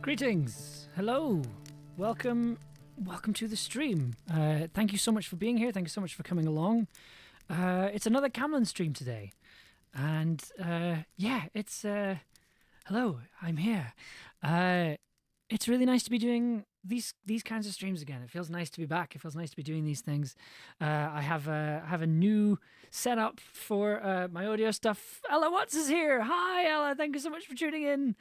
Greetings, hello, welcome to the stream. Thank you so much for being here. Thank you so much for coming along. It's another Camlann stream today, and it's hello. I'm here. It's really nice to be doing these kinds of streams again. It feels nice to be back. It feels nice to be doing these things. I have a new setup for my audio stuff. Ella Watts is here. Hi, Ella. Thank you so much for tuning in.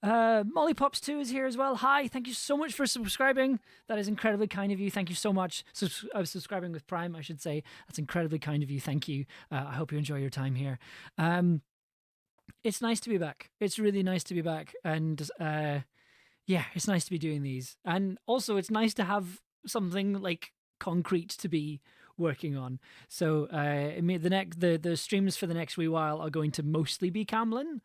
Molly Pops 2 is here as well. Hi, thank you so much for subscribing. That is incredibly kind of you. Thank you so much. Subscribing with Prime, I should say. That's incredibly kind of you. Thank you. I hope you enjoy your time here. It's nice to be back. It's really nice to be back. And it's nice to be doing these. And also, it's nice to have something like concrete to be working on. So the streams for the next wee while are going to mostly be Camlann.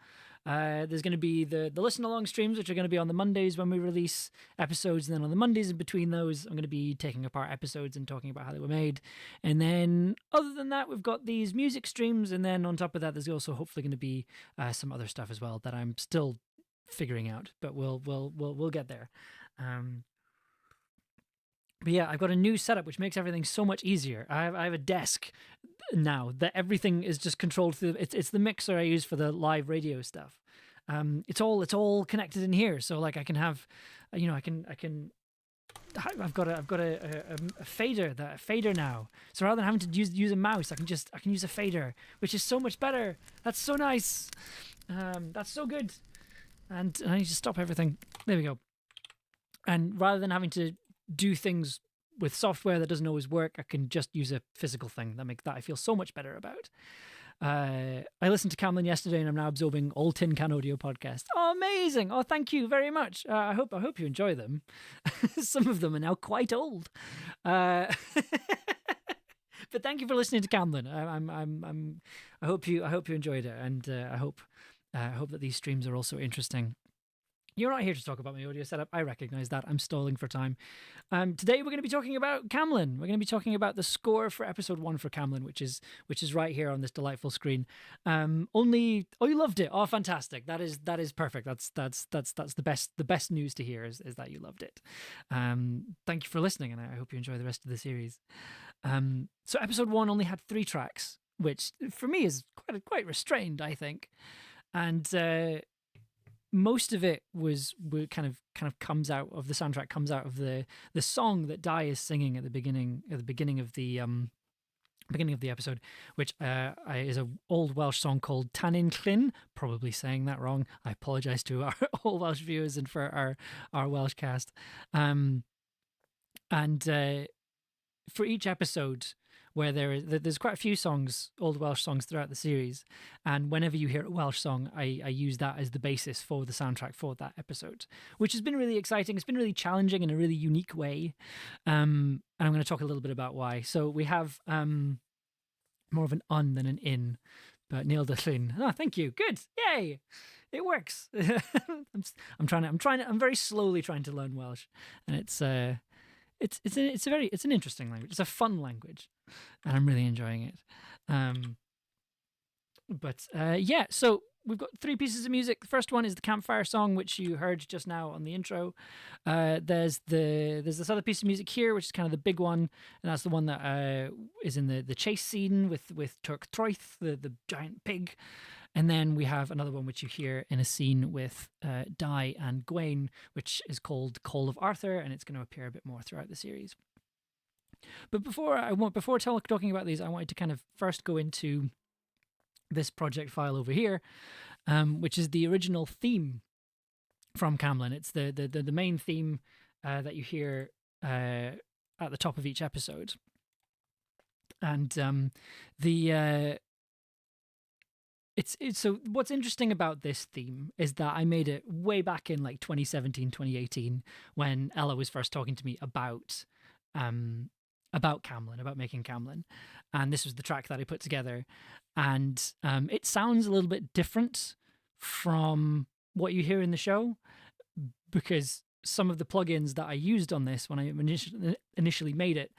There's going to be the listen along streams, which are going to be on the Mondays when we release episodes, and then on the Mondays in between those, I'm going to be taking apart episodes and talking about how they were made. And then other than that, we've got these music streams, and then on top of that, there's also hopefully going to be some other stuff as well that I'm still figuring out, but we'll get there. But yeah, I've got a new setup which makes everything so much easier. I have a desk now that everything is just controlled through. It's the mixer I use for the live radio stuff. It's all connected in here. So like I can have, I've got a fader now. So rather than having to use a mouse, I can use a fader, which is so much better. That's so nice. That's so good. And I need to stop everything. There we go. And rather than having to do things with software that doesn't always work, I can just use a physical thing. That I feel so much better about. I listened to Camlann yesterday, and I'm now absorbing all Tin Can Audio podcasts. Oh, amazing! Oh, thank you very much. I hope you enjoy them. Some of them are now quite old. But thank you for listening to Camlann. I hope you enjoyed it, and I hope that these streams are also interesting. You're not here to talk about my audio setup. I recognize that. I'm stalling for time. Today we're going to be talking about Camlann. We're going to be talking about the score for episode 1 for Camlann, which is right here on this delightful screen. You loved it. Oh, fantastic. That is perfect. That's the best news to hear is that you loved it. Thank you for listening, and I hope you enjoy the rest of the series. So episode 1 only had 3 tracks, which for me is quite restrained, I think. And most of it was kind of comes out of the soundtrack, comes out of the song that Di is singing at the beginning of the episode, which is an old Welsh song called Tanin Llyn. Probably saying that wrong. I apologise to our all Welsh viewers and for our Welsh cast. for each episode where there's quite a few songs, old Welsh songs throughout the series, and whenever you hear a Welsh song, I use that as the basis for the soundtrack for that episode, which has been really exciting. It's been really challenging in a really unique way, and I'm going to talk a little bit about why. So we have more of an un than an in, but Neil Dillon. Oh, thank you. Good. Yay. It works. I'm very slowly trying to learn Welsh, and it's an interesting language. It's a fun language, and I'm really enjoying it. Yeah. So we've got three pieces of music. The first one is the campfire song, which you heard just now on the intro. There's this other piece of music here, which is kind of the big one, and that's the one that is in the chase scene with Turk Troith, the giant pig. And then we have another one which you hear in a scene with Di and Gawain, which is called Call of Arthur, and it's going to appear a bit more throughout the series. But before talking about these, I wanted to kind of first go into this project file over here, which is the original theme from Camlann. It's the main theme that you hear at the top of each episode, and It's so what's interesting about this theme is that I made it way back in like 2017, 2018 when Ella was first talking to me about Camlann, about making Camlann. And this was the track that I put together. And it sounds a little bit different from what you hear in the show because some of the plugins that I used on this when I initially made it,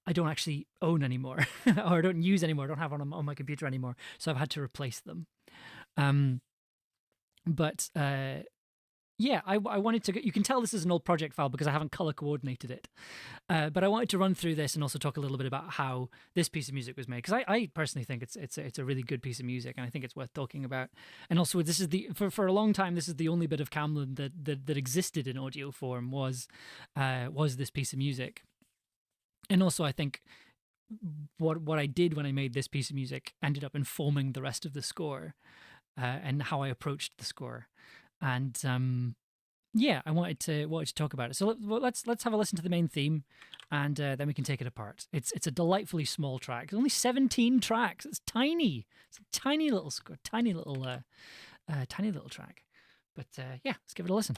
I don't actually own anymore or I don't use anymore. I don't have on my computer anymore. So I've had to replace them. Yeah, I wanted to, you can tell this is an old project file because I haven't color coordinated it. But I wanted to run through this and also talk a little bit about how this piece of music was made. Because I personally think it's a really good piece of music and I think it's worth talking about. And also this is for a long time, this is the only bit of Camlann that existed in audio form was this piece of music. And also, I think what I did when I made this piece of music ended up informing the rest of the score and how I approached the score. And yeah, I wanted to talk about it. So let's have a listen to the main theme, and then we can take it apart. It's a delightfully small track. It's only 17 tracks. It's tiny. It's a tiny little score, tiny little track. But yeah, let's give it a listen.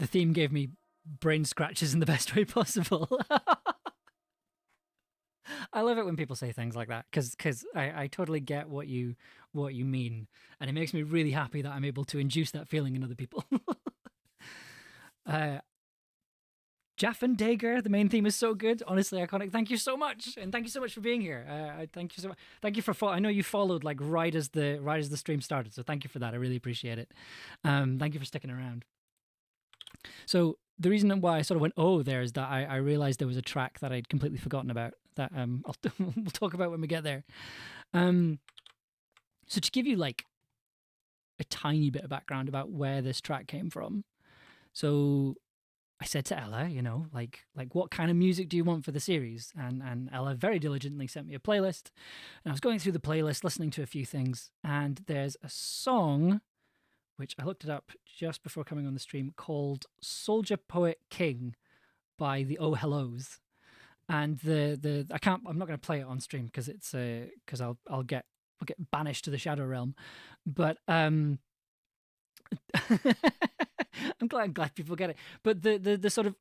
The theme gave me brain scratches in the best way possible. I love it when people say things like that because I totally get what you mean, and it makes me really happy that I'm able to induce that feeling in other people. Jaff and Dager, the main theme is so good, honestly iconic. Thank you so much, and thank you so much for being here. Thank you so much. Thank you for I know you followed like right as the stream started, so thank you for that. I really appreciate it. Thank you for sticking around. So the reason why I sort of went there is that I realized there was a track that I'd completely forgotten about that we'll talk about when we get there. So to give you like a tiny bit of background about where this track came from. So I said to Ella, like what kind of music do you want for the series? And Ella very diligently sent me a playlist. And I was going through the playlist, listening to a few things, and there's a song which I looked it up just before coming on the stream, called Soldier Poet King by the Oh Hellos. And I'm not going to play it on stream because it's because I'll get banished to the Shadow Realm. But I'm glad people get it. But the sort of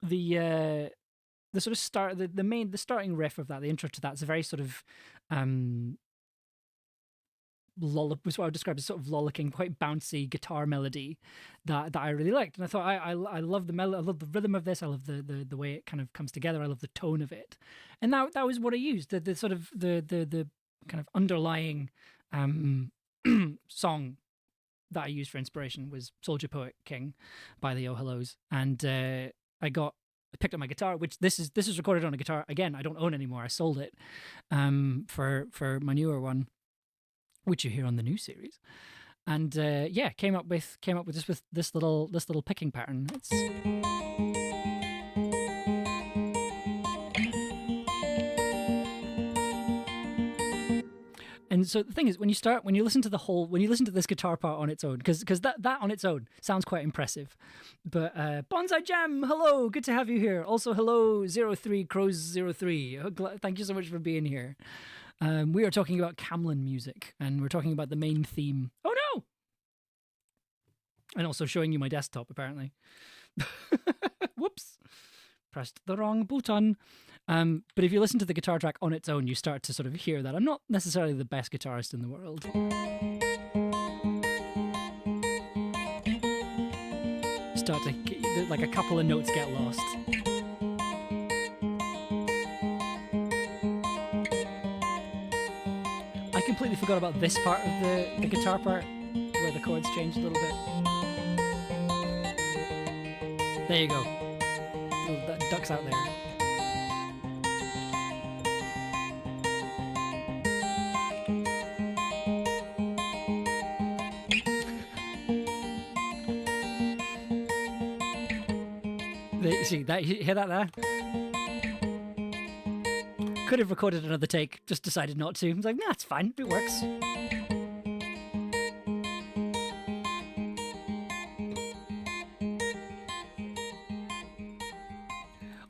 the the sort of the starting riff of that, the intro to that, is a very sort of was what I would describe as sort of lollocking, quite bouncy guitar melody that I really liked. And I thought I love the melody, I love the rhythm of this, I love the way it kind of comes together, I love the tone of it. And that was what I used. The sort of the kind of underlying song that I used for inspiration was Soldier Poet King by the Oh Hellos. And I picked up my guitar, which this is recorded on a guitar. Again, I don't own anymore. I sold it for my newer one, which you hear on the new series. And came up with this little picking pattern. And so the thing is, when you listen to this guitar part on its own, because that on its own sounds quite impressive. But Bonsai Jam, hello, good to have you here. Also, hello, 03 Crows 03. Thank you so much for being here. We are talking about Camlann music, and we're talking about the main theme. Oh no! And also showing you my desktop, apparently. Whoops. Pressed the wrong button. But if you listen to the guitar track on its own, you start to sort of hear that I'm not necessarily the best guitarist in the world. Start to, like, a couple of notes get lost. I completely forgot about this part of the guitar part, where the chords change a little bit. There you go. That duck's out there. See that? You hear that there? Could have recorded another take, just decided not to. I was like, nah, it's fine, it works.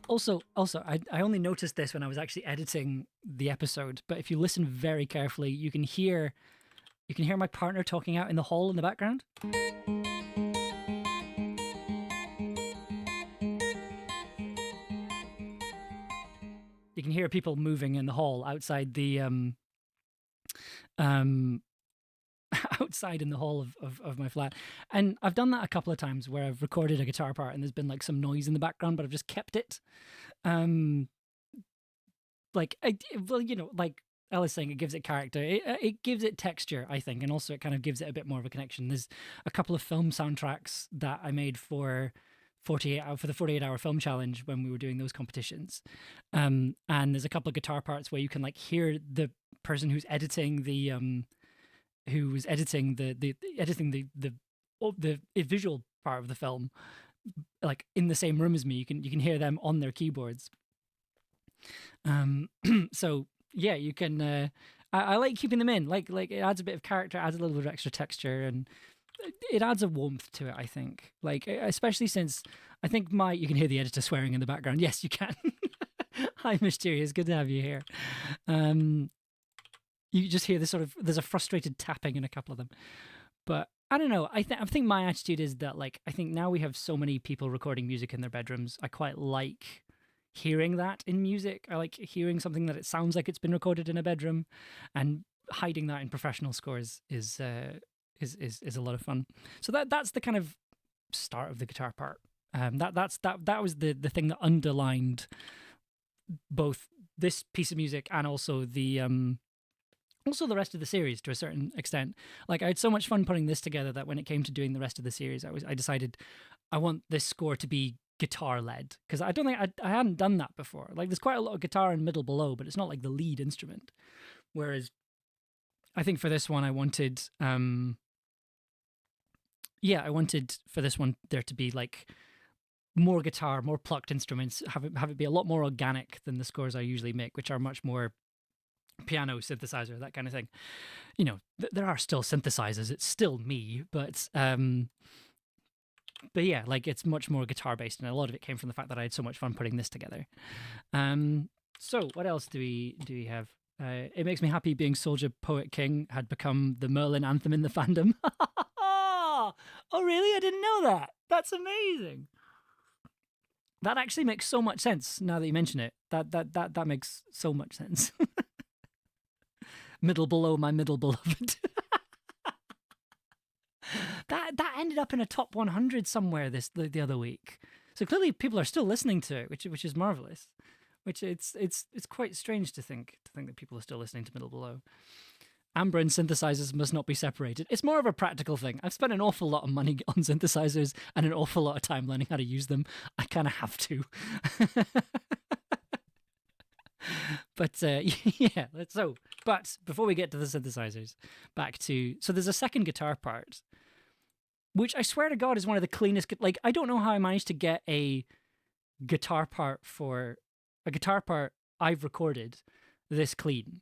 Also, I only noticed this when I was actually editing the episode, but if you listen very carefully, you can hear my partner talking out in the hall in the background. You can hear people moving in the hall outside the outside in the hall of my flat. And I've done that a couple of times where I've recorded a guitar part and there's been like some noise in the background, but I've just kept it. Like Ella's saying, it gives it character. It gives it texture, I think, and also it kind of gives it a bit more of a connection. There's a couple of film soundtracks that I made for the 48-hour film challenge when we were doing those competitions, and there's a couple of guitar parts where you can like hear the person who's editing the visual part of the film, like in the same room as me. You can hear them on their keyboards. So yeah, you can. I like keeping them in. Like it adds a bit of character, adds a little bit of extra texture, and it adds a warmth to it, I think. Like, especially since I think you can hear the editor swearing in the background. Yes, you can. Hi, Mysterious. Good to have you here. You just hear there's a frustrated tapping in a couple of them. But I don't know. I think my attitude is that, like, I think now we have so many people recording music in their bedrooms. I quite like hearing that in music. I like hearing something that it sounds like it's been recorded in a bedroom, and hiding that in professional scores is a lot of fun. So that's the kind of start of the guitar part. That was the thing that underlined both this piece of music and also the rest of the series to a certain extent. Like, I had so much fun putting this together that when it came to doing the rest of the series, I decided I want this score to be guitar led, because I don't think I hadn't done that before. Like, there's quite a lot of guitar in middle below, but it's not like the lead instrument. Whereas I think for this one I wanted for this one there to be like more guitar, more plucked instruments, have it be a lot more organic than the scores I usually make, which are much more piano, synthesizer, that kind of thing. You know, there are still synthesizers, it's still me, but yeah, like, it's much more guitar based, and a lot of it came from the fact that I had so much fun putting this together. So what else do we have? It makes me happy being Soldier Poet King had become the Merlin anthem in the fandom. Oh, really? I didn't know that. That's amazing. That actually makes so much sense now that you mention it. That makes so much sense. Middle below my middle beloved. that ended up in a top 100 somewhere the other week. So clearly people are still listening to it, which is marvelous. Which it's quite strange to think that people are still listening to Middle Below. Amber and synthesizers must not be separated. It's more of a practical thing. I've spent an awful lot of money on synthesizers and an awful lot of time learning how to use them. I kind of have to. But yeah, but before we get to the synthesizers, so there's a second guitar part, which I swear to God is one of the cleanest. Like, I don't know how I managed to get a guitar part I've recorded this clean.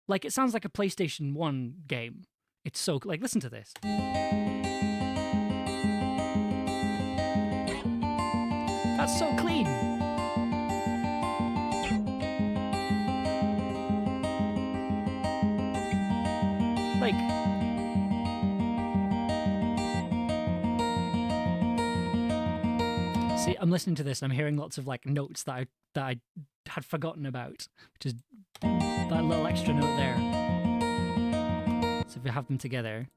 Like, it sounds like a PlayStation 1 game. It's so, like, listen to this. That's so clean. Like, see, I'm listening to this and I'm hearing lots of, like, notes that I had forgotten about, which is that little extra note there. So if you have them together.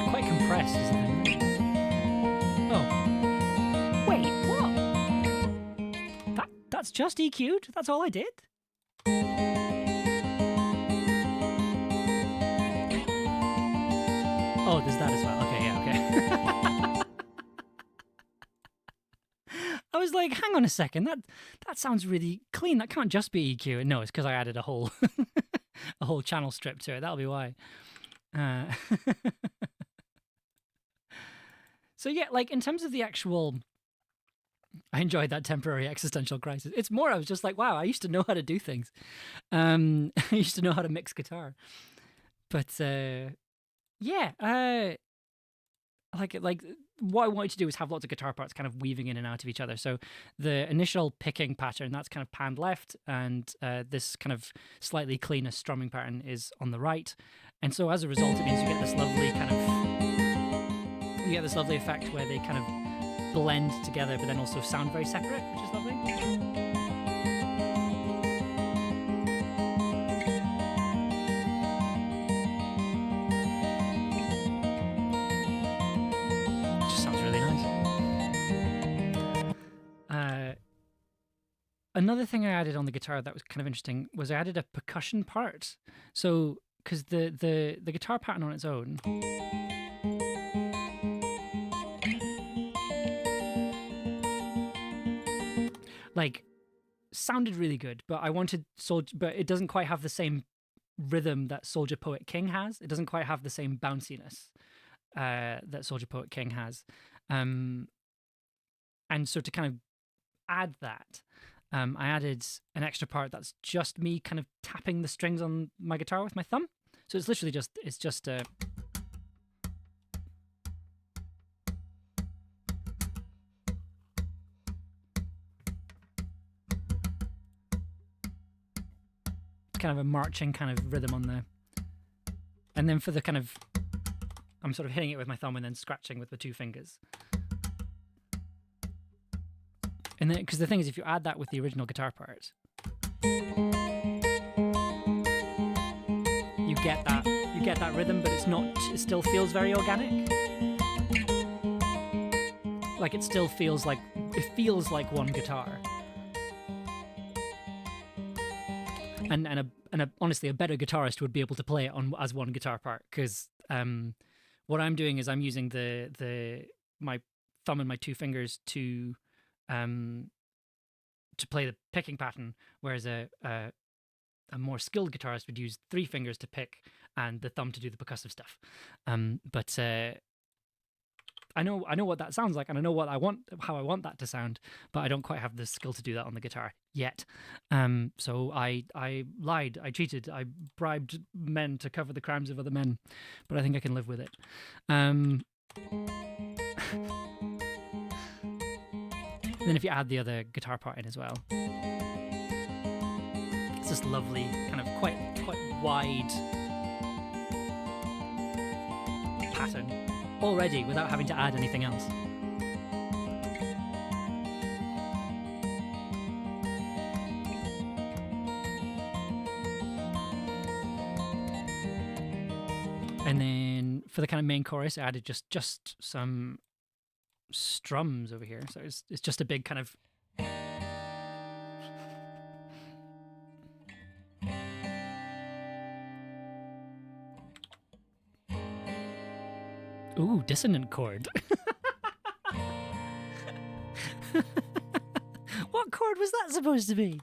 Quite compressed, isn't it? That's just EQ'd? That's all I did? Oh, there's that as well. Okay, yeah, okay. I was like, hang on a second, that sounds really clean. That can't just be EQ. No, it's because I added a whole a whole channel strip to it. That'll be why. So yeah, like in terms of the actual, I enjoyed that temporary existential crisis. It's more, I was just like, wow, I used to know how to do things. I used to know how to mix guitar. But yeah, like what I wanted to do is have lots of guitar parts kind of weaving in and out of each other. So the initial picking pattern, that's kind of panned left, and this kind of slightly cleaner strumming pattern is on the right. And so as a result, it means you get this lovely effect where they kind of blend together, but then also sound very separate, which is lovely. It just sounds really nice. Another thing I added on the guitar that was kind of interesting was I added a percussion part. So, because the guitar pattern on its own, like, sounded really good, but I wanted but it doesn't quite have the same rhythm that Soldier Poet King has. It doesn't quite have the same bounciness that Soldier Poet King has. And so to kind of add that, I added an extra part that's just me kind of tapping the strings on my guitar with my thumb. So it's literally just kind of a marching kind of rhythm on there. And then for the kind of, I'm sort of hitting it with my thumb and then scratching with the two fingers. And then, because the thing is, if you add that with the original guitar part, you get that rhythm, but it still feels very organic. Like it feels like one guitar. And honestly, a better guitarist would be able to play it as one guitar part, because what I'm doing is I'm using my thumb and my two fingers to play the picking pattern, whereas a more skilled guitarist would use three fingers to pick and the thumb to do the percussive stuff. But I know what that sounds like, and I know how I want that to sound, but I don't quite have the skill to do that on the guitar yet. So I lied, I cheated, I bribed men to cover the crimes of other men, but I think I can live with it. And then if you add the other guitar part in as well, it's this lovely kind of quite wide pattern already without having to add anything else. And then for the kind of main chorus, I added just some strums over here. So it's just a big kind of ooh, dissonant chord. What chord was that supposed to be?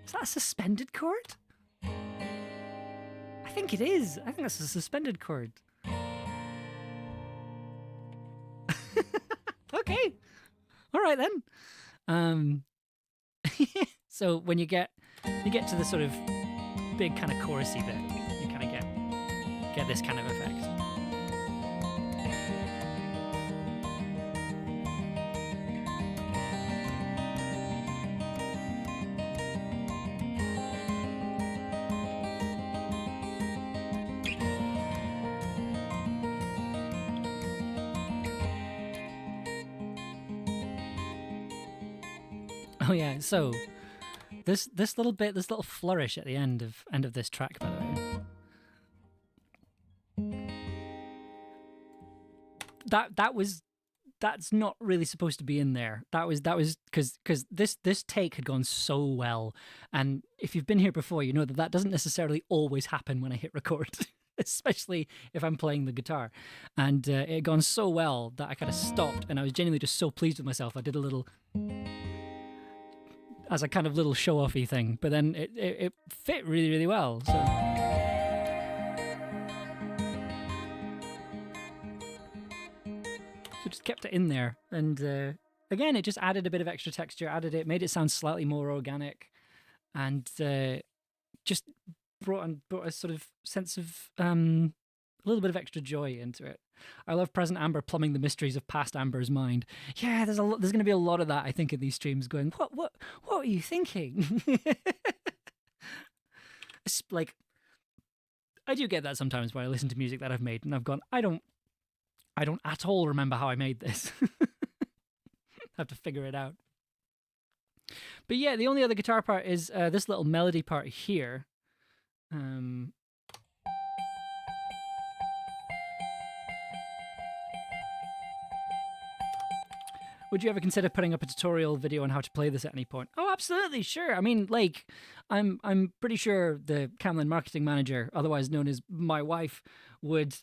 Is that a suspended chord? I think it is. I think that's a suspended chord. Okay. All right then. So when you get to the sort of big kind of chorusy bit, you kind of get this kind of effect. Oh yeah, so this little bit, this little flourish at the end of this track, by the way. That's not really supposed to be in there. That was because this take had gone so well, and if you've been here before, you know that doesn't necessarily always happen when I hit record. Especially if I'm playing the guitar, and it had gone so well that I kind of stopped, and I was genuinely just so pleased with myself. I did a little as a kind of little show-offy thing, but then it fit really, really well. So just kept it in there, and again, it just added a bit of extra texture, made it sound slightly more organic, and just brought a sort of sense of a little bit of extra joy into it. I love present Amber plumbing the mysteries of past Amber's mind. Yeah, there's going to be a lot of that, I think, in these streams. Going, what are you thinking? It's like, I do get that sometimes where I listen to music that I've made and I've gone, I don't at all remember how I made this. Have to figure it out. But yeah, the only other guitar part is this little melody part here. Would you ever consider putting up a tutorial video on how to play this at any point? Oh, absolutely, sure. I mean, like, I'm pretty sure the Camlann marketing manager, otherwise known as my wife, would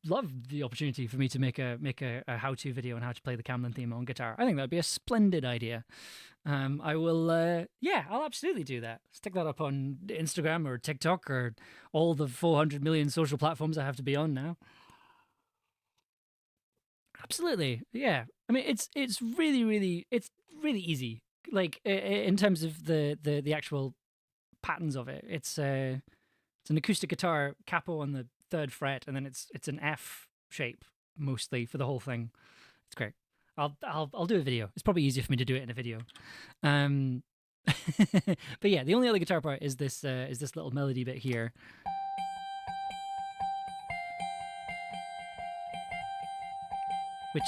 love the opportunity for me to make a how-to video on how to play the Camlann theme on guitar. I think that'd be a splendid idea. I will, yeah, I'll absolutely do that. Stick that up on Instagram or TikTok or all the 400 million social platforms I have to be on now. Absolutely, yeah. I mean, it's really easy. Like in terms of the actual patterns of it, it's an acoustic guitar capo on the 3rd fret, and then it's an F shape mostly for the whole thing. It's great. I'll do a video. It's probably easier for me to do it in a video. But yeah, the only other guitar part is this little melody bit here. Which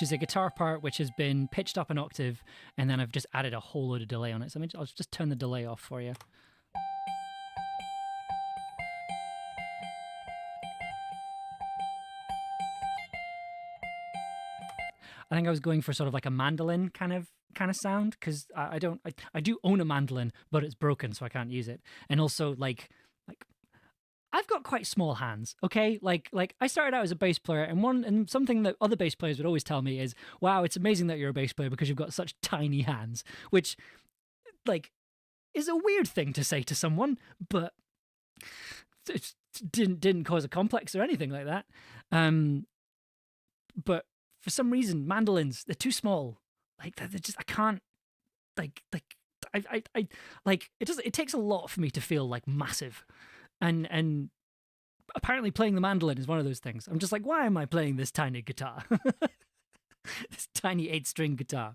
is a guitar part which has been pitched up an octave, and then I've just added a whole load of delay on it. So I'll just turn the delay off for you. I think I was going for sort of like a mandolin kind of sound, because I do own a mandolin, but it's broken, so I can't use it. And also like I've got quite small hands, okay? Like I started out as a bass player, and something that other bass players would always tell me is, wow, it's amazing that you're a bass player because you've got such tiny hands, which, like, is a weird thing to say to someone, but didn't cause a complex or anything like that. But for some reason, mandolins, they're too small. Like they're just, I can't I like it does. It takes a lot for me to feel like massive, and apparently playing the mandolin is one of those things. I'm just like, why am I playing this tiny guitar? This tiny 8-string guitar.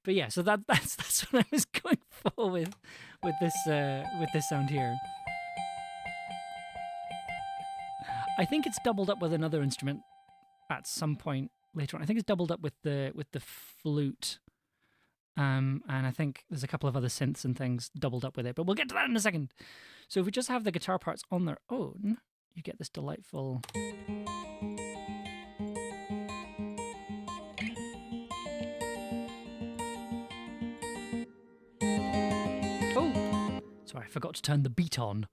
But yeah, so that's what I was going for with this sound here. I think it's doubled up with another instrument at some point later on. I think it's doubled up with the flute. And I think there's a couple of other synths and things doubled up with it, but we'll get to that in a second. So if we just have the guitar parts on their own, you get this delightful. Oh, sorry, I forgot to turn the beat on.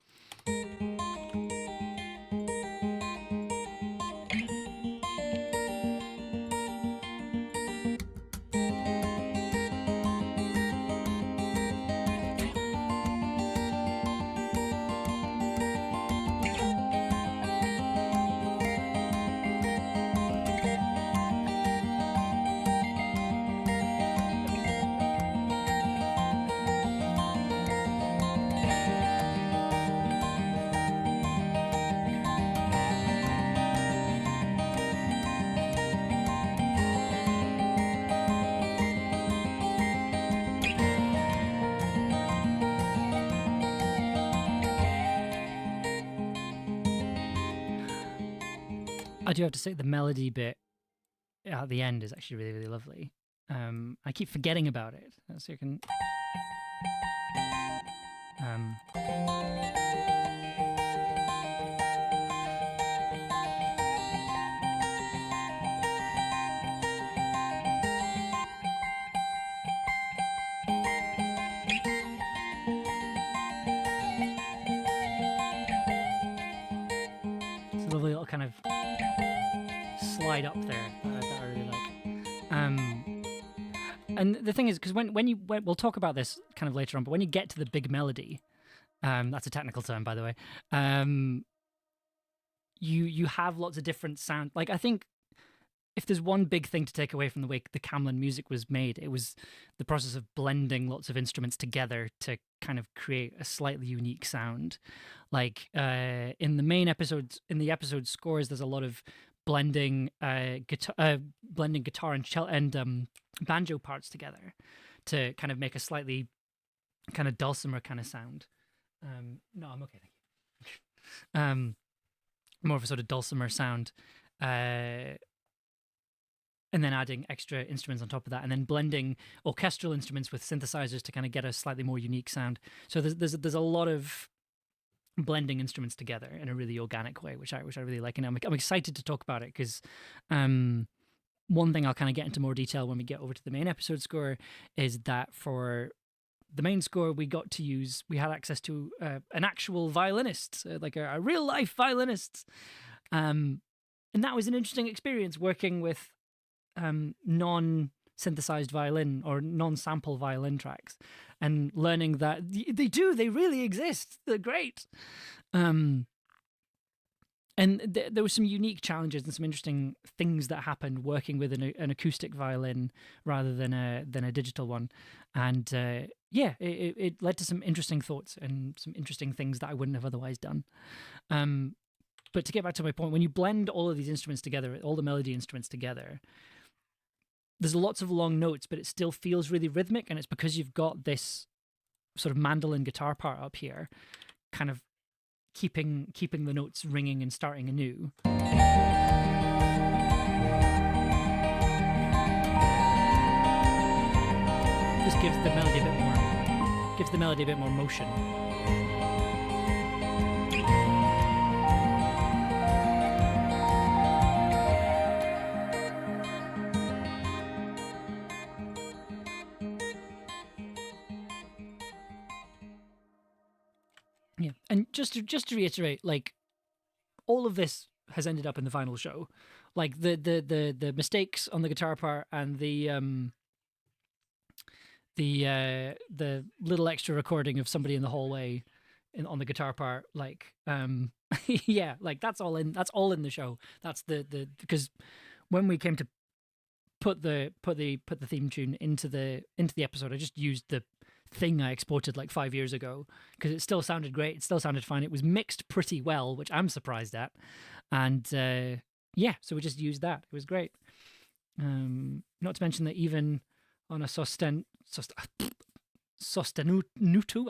I do have to say the melody bit at the end is actually really, really lovely. I keep forgetting about it, so you can. It's a lovely little kind of slide up there that I really like. And the thing is, because when we'll talk about this kind of later on, but when you get to the big melody, that's a technical term, by the way. You have lots of different sound. Like, I think if there's one big thing to take away from the way the Camlann music was made, it was the process of blending lots of instruments together to kind of create a slightly unique sound. Like in the main episodes, in the episode scores, there's a lot of blending guitar and banjo parts together to kind of make a slightly kind of dulcimer kind of sound. No, I'm okay, thank you. More of a sort of dulcimer sound. And then adding extra instruments on top of that, and then blending orchestral instruments with synthesizers to kind of get a slightly more unique sound. So there's a lot of blending instruments together in a really organic way, which I really like, and I'm excited to talk about it because one thing I'll kind of get into more detail when we get over to the main episode score is that for the main score we had access to an actual violinist, like a real life violinist, and that was an interesting experience working with non-synthesized violin or non-sample violin tracks and learning that they really exist. They're great. And there were some unique challenges and some interesting things that happened working with an acoustic violin rather than a digital one. And it led to some interesting thoughts and some interesting things that I wouldn't have otherwise done. But to get back to my point, when you blend all of these instruments together, all the melody instruments together, there's lots of long notes, but it still feels really rhythmic, and it's because you've got this sort of mandolin guitar part up here, kind of keeping the notes ringing and starting anew. Just gives the melody a bit more motion. Yeah, and just to reiterate, like, all of this has ended up in the final show. Like the mistakes on the guitar part and the the little extra recording of somebody in the hallway on the guitar part, like yeah, like that's all in the show. That's the because when we came to put the theme tune into the episode, I just used the thing I exported like 5 years ago because it still sounded great. It still sounded fine. It was mixed pretty well, which I'm surprised at. And yeah, so we just used that. It was great. Not to mention that even on a sostenuto,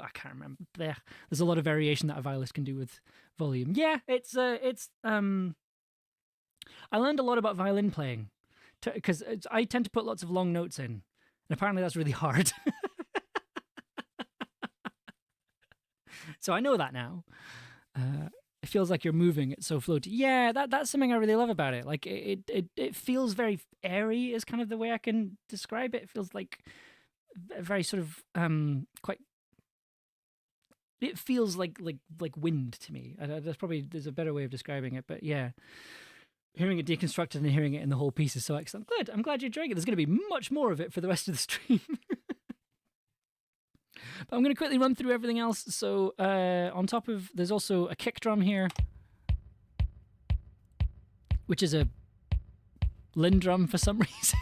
I can't remember. There's a lot of variation that a violist can do with volume. Yeah, it's I learned a lot about violin playing because I tend to put lots of long notes in, and apparently that's really hard. So I know that now. It feels like you're moving. It's so floaty. Yeah, that's something I really love about it. Like it feels very airy is kind of the way I can describe it. It feels like very sort of quite. It feels like wind to me. There's a better way of describing it, but yeah, hearing it deconstructed and hearing it in the whole piece is so excellent. Good. I'm glad you're enjoying it. There's going to be much more of it for the rest of the stream. But I'm going to quickly run through everything else. So on top of, there's also a kick drum here, which is a Linn drum for some reason.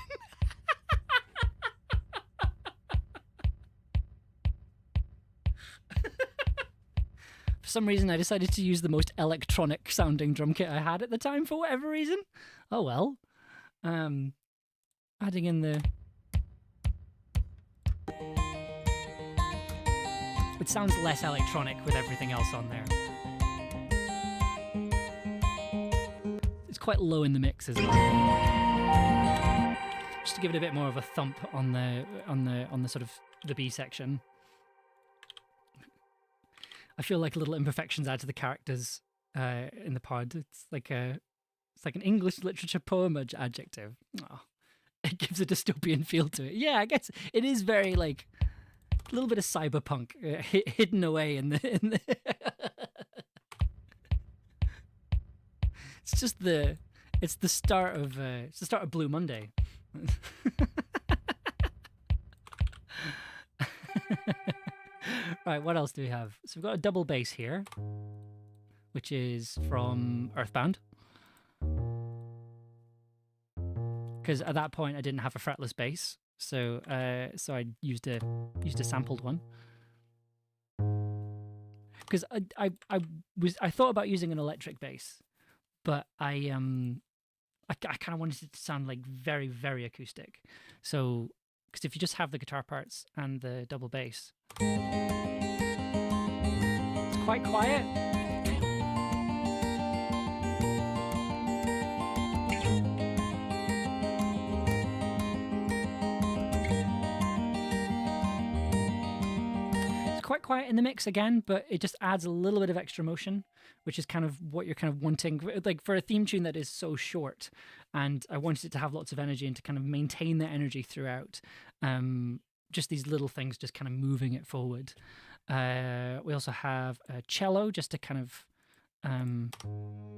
For some reason, I decided to use the most electronic sounding drum kit I had at the time for whatever reason. Oh well. Adding in the... It sounds less electronic with everything else on there. It's quite low in the mix as well. Just to give it a bit more of a thump on the sort of the B section. I feel like little imperfections add to the characters in the pod. It's like an English literature poem adjective. Oh, it gives a dystopian feel to it. Yeah, I guess it is very like a little bit of cyberpunk hidden away in the. It's the start of Blue Monday. Right, what else do we have? So we've got a double bass here, which is from Earthbound. Because at that point I didn't have a fretless bass, so I used a sampled one. Because I thought about using an electric bass, but I kind of wanted it to sound like very, very acoustic. So because if you just have the guitar parts and the double bass, it's quite quiet. Quite quiet in the mix again, but it just adds a little bit of extra motion, which is kind of what you're kind of wanting, like for a theme tune that is so short. And I wanted it to have lots of energy and to kind of maintain that energy throughout. Just these little things, just kind of moving it forward. We also have a cello, just to kind of,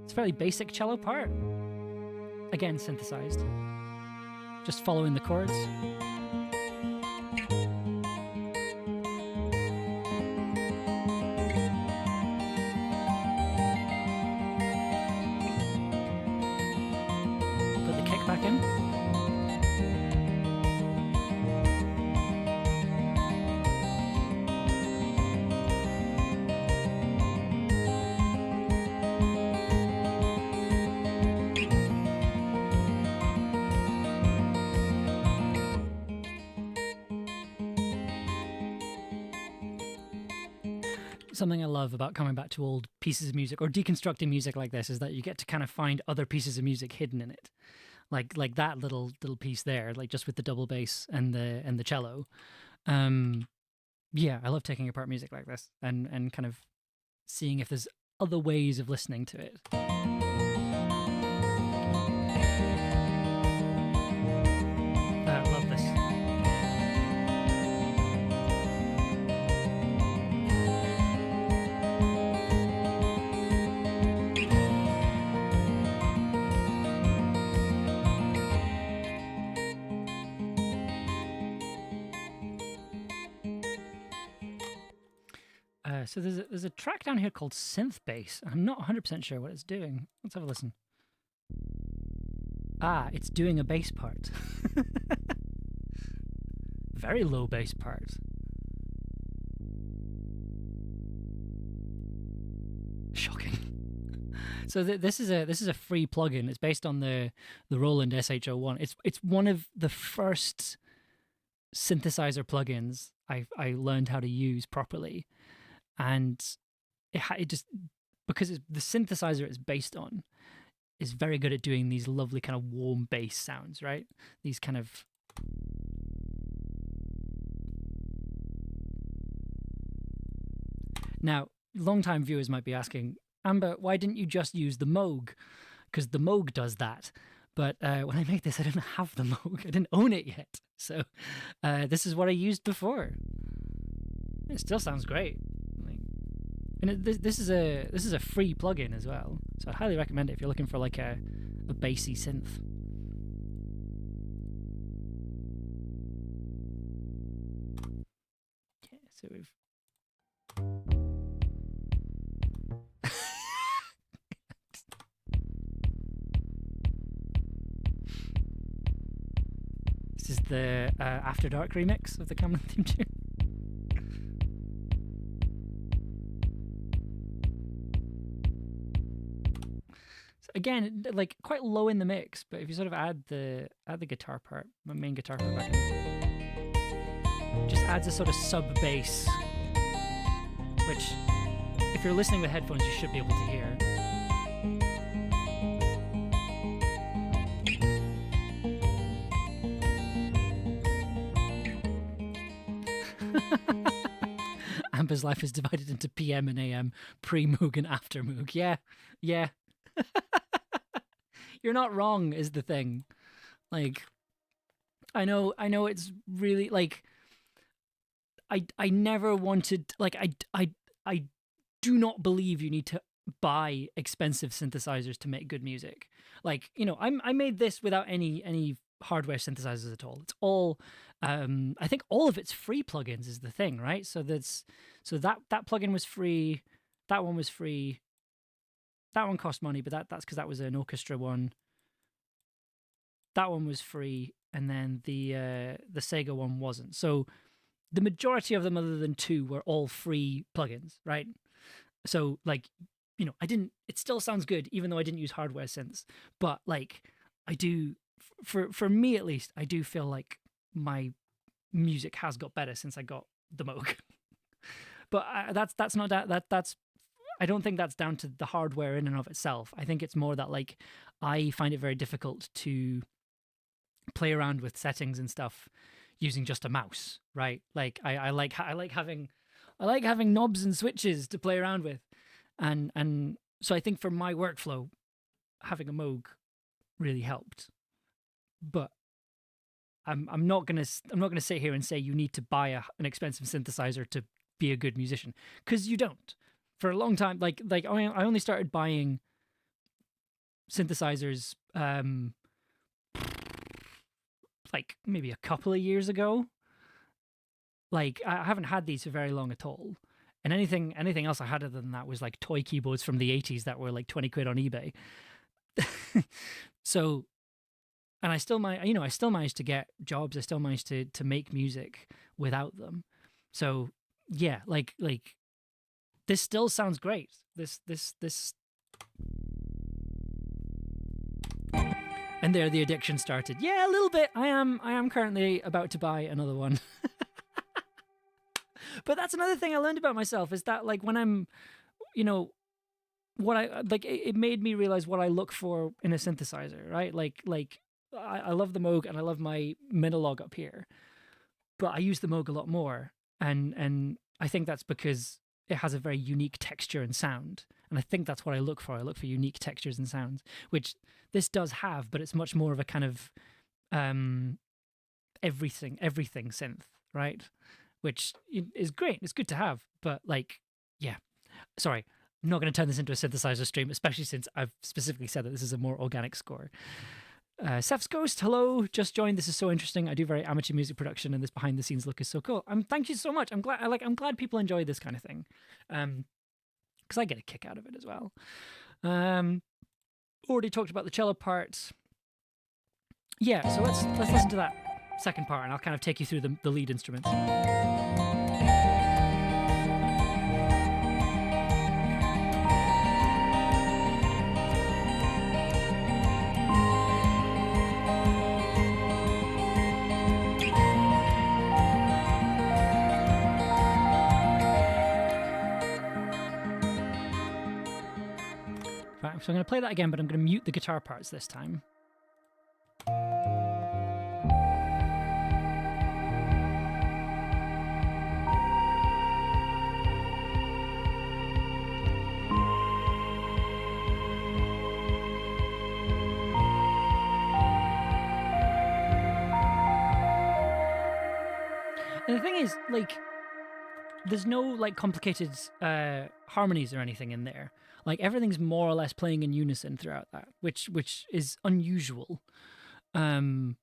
it's a fairly basic cello part. Again, synthesized. Just following the chords. Back in. Something I love about coming back to old pieces of music or deconstructing music like this is that you get to kind of find other pieces of music hidden in it. Like that little piece there, like just with the double bass and the cello. Yeah, I love taking apart music like this and kind of seeing if there's other ways of listening to it. I love this. So there's a track down here called Synth Bass. I'm not 100% sure what it's doing. Let's have a listen. Ah, it's doing a bass part. Very low bass part. Shocking. So this is a free plugin. It's based on the Roland SH01. It's one of the first synthesizer plugins I learned how to use properly, and it just because the synthesizer it's based on is very good at doing these lovely kind of warm bass sounds, right? These kind of now, long-time viewers might be asking, Amber, why didn't you just use the Moog? Because the Moog does that. But when I made this, I didn't have the Moog. I didn't own it yet. So this is what I used before. It still sounds great. And this is a free plugin as well. So I'd highly recommend it if you're looking for like a bassy synth. Yeah, so we've... This is the After Dark remix of the Camlann theme tune. So again, like quite low in the mix, but if you sort of add the guitar part, my main guitar part back in, just adds a sort of sub bass, which if you're listening with headphones, you should be able to hear. Amber's life is divided into PM and AM, pre-Moog and after Moog. Yeah. You're not wrong is the thing. Like, I know it's really like, I never wanted, like, I do not believe you need to buy expensive synthesizers to make good music. Like, you know, I made this without any hardware synthesizers at all. It's all I think all of it's free plugins is the thing, right? So that plugin was free, that one was free, that one cost money, but that's because that was an orchestra one. That one was free, and then the Sega one wasn't. So the majority of them, other than two, were all free plugins, right? So like, you know, it still sounds good even though I didn't use hardware synths, but like I do, for me at least, I do feel like my music has got better since I got the Moog. But that's not that's I don't think that's down to the hardware in and of itself. I think it's more that like I find it very difficult to play around with settings and stuff using just a mouse, right? Like I like having knobs and switches to play around with, and so I think for my workflow, having a Moog really helped. But I'm not gonna sit here and say you need to buy an expensive synthesizer to be a good musician, because you don't. For a long time, like I only started buying synthesizers like maybe a couple of years ago. Like I haven't had these for very long at all. And anything else I had other than that was like toy keyboards from the 80s that were like 20 quid on eBay. So, and I still managed to get jobs. I still managed to make music without them. So yeah, like this still sounds great. This and there the addiction started. Yeah, a little bit. I am currently about to buy another one. But that's another thing I learned about myself, is that like when I'm, you know, what I like, it made me realize what I look for in a synthesizer, right? Like I love the Moog and I love my Minilog up here, but I use the Moog a lot more, and I think that's because it has a very unique texture and sound, and I think that's what I look for. I look for unique textures and sounds, which this does have, but it's much more of a kind of everything synth, right? Which is great. It's good to have, but like, yeah. Sorry, I'm not going to turn this into a synthesizer stream, especially since I've specifically said that this is a more organic score. Seth's Ghost, hello, just joined. This is so interesting. I do very amateur music production, and this behind the scenes look is so cool. Thank you so much. I'm glad people enjoy this kind of thing, because I get a kick out of it as well. Already talked about the cello parts. Yeah, so let's listen to that second part, and I'll kind of take you through the lead instruments. Right, so I'm going to play that again, but I'm going to mute the guitar parts this time. And the thing is, like, there's no like complicated harmonies or anything in there. Like everything's more or less playing in unison throughout that, which is unusual. And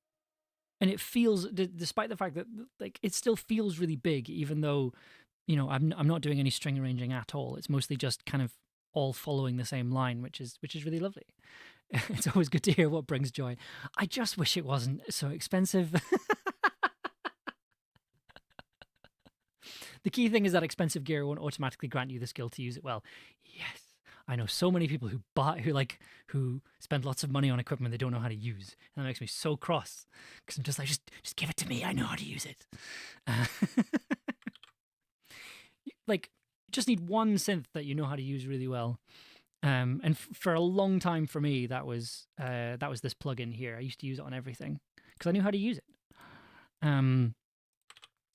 it feels, despite the fact that like it still feels really big, even though, you know, I'm not doing any string arranging at all. It's mostly just kind of all following the same line, which is really lovely. It's always good to hear what brings joy. I just wish it wasn't so expensive. The key thing is that expensive gear won't automatically grant you the skill to use it well. Yes, I know so many people who spend lots of money on equipment they don't know how to use, and that makes me so cross because I'm just like, just give it to me. I know how to use it. Like, just need one synth that you know how to use really well. And for a long time for me, that was this plugin here. I used to use it on everything because I knew how to use it.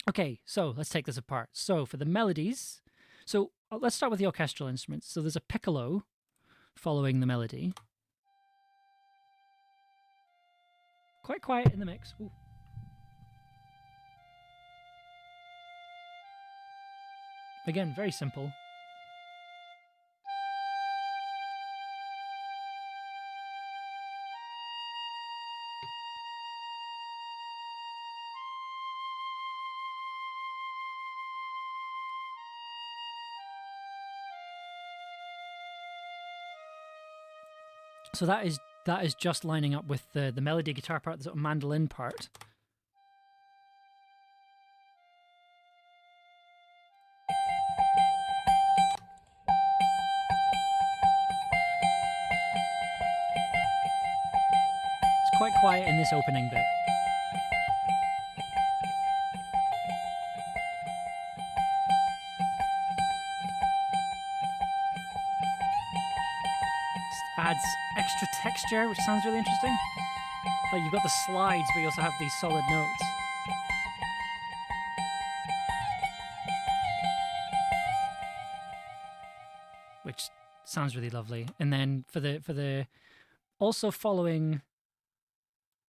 Okay, so let's take this apart. So for the melodies, so let's start with the orchestral instruments. So there's a piccolo following the melody. Quite quiet in the mix. Ooh. Again, very simple. So that is just lining up with the melody guitar part, the sort of mandolin part. It's quite quiet in this opening bit. Adds extra texture, which sounds really interesting. Like you've got the slides, but you also have these solid notes. Which sounds really lovely. And then for the also following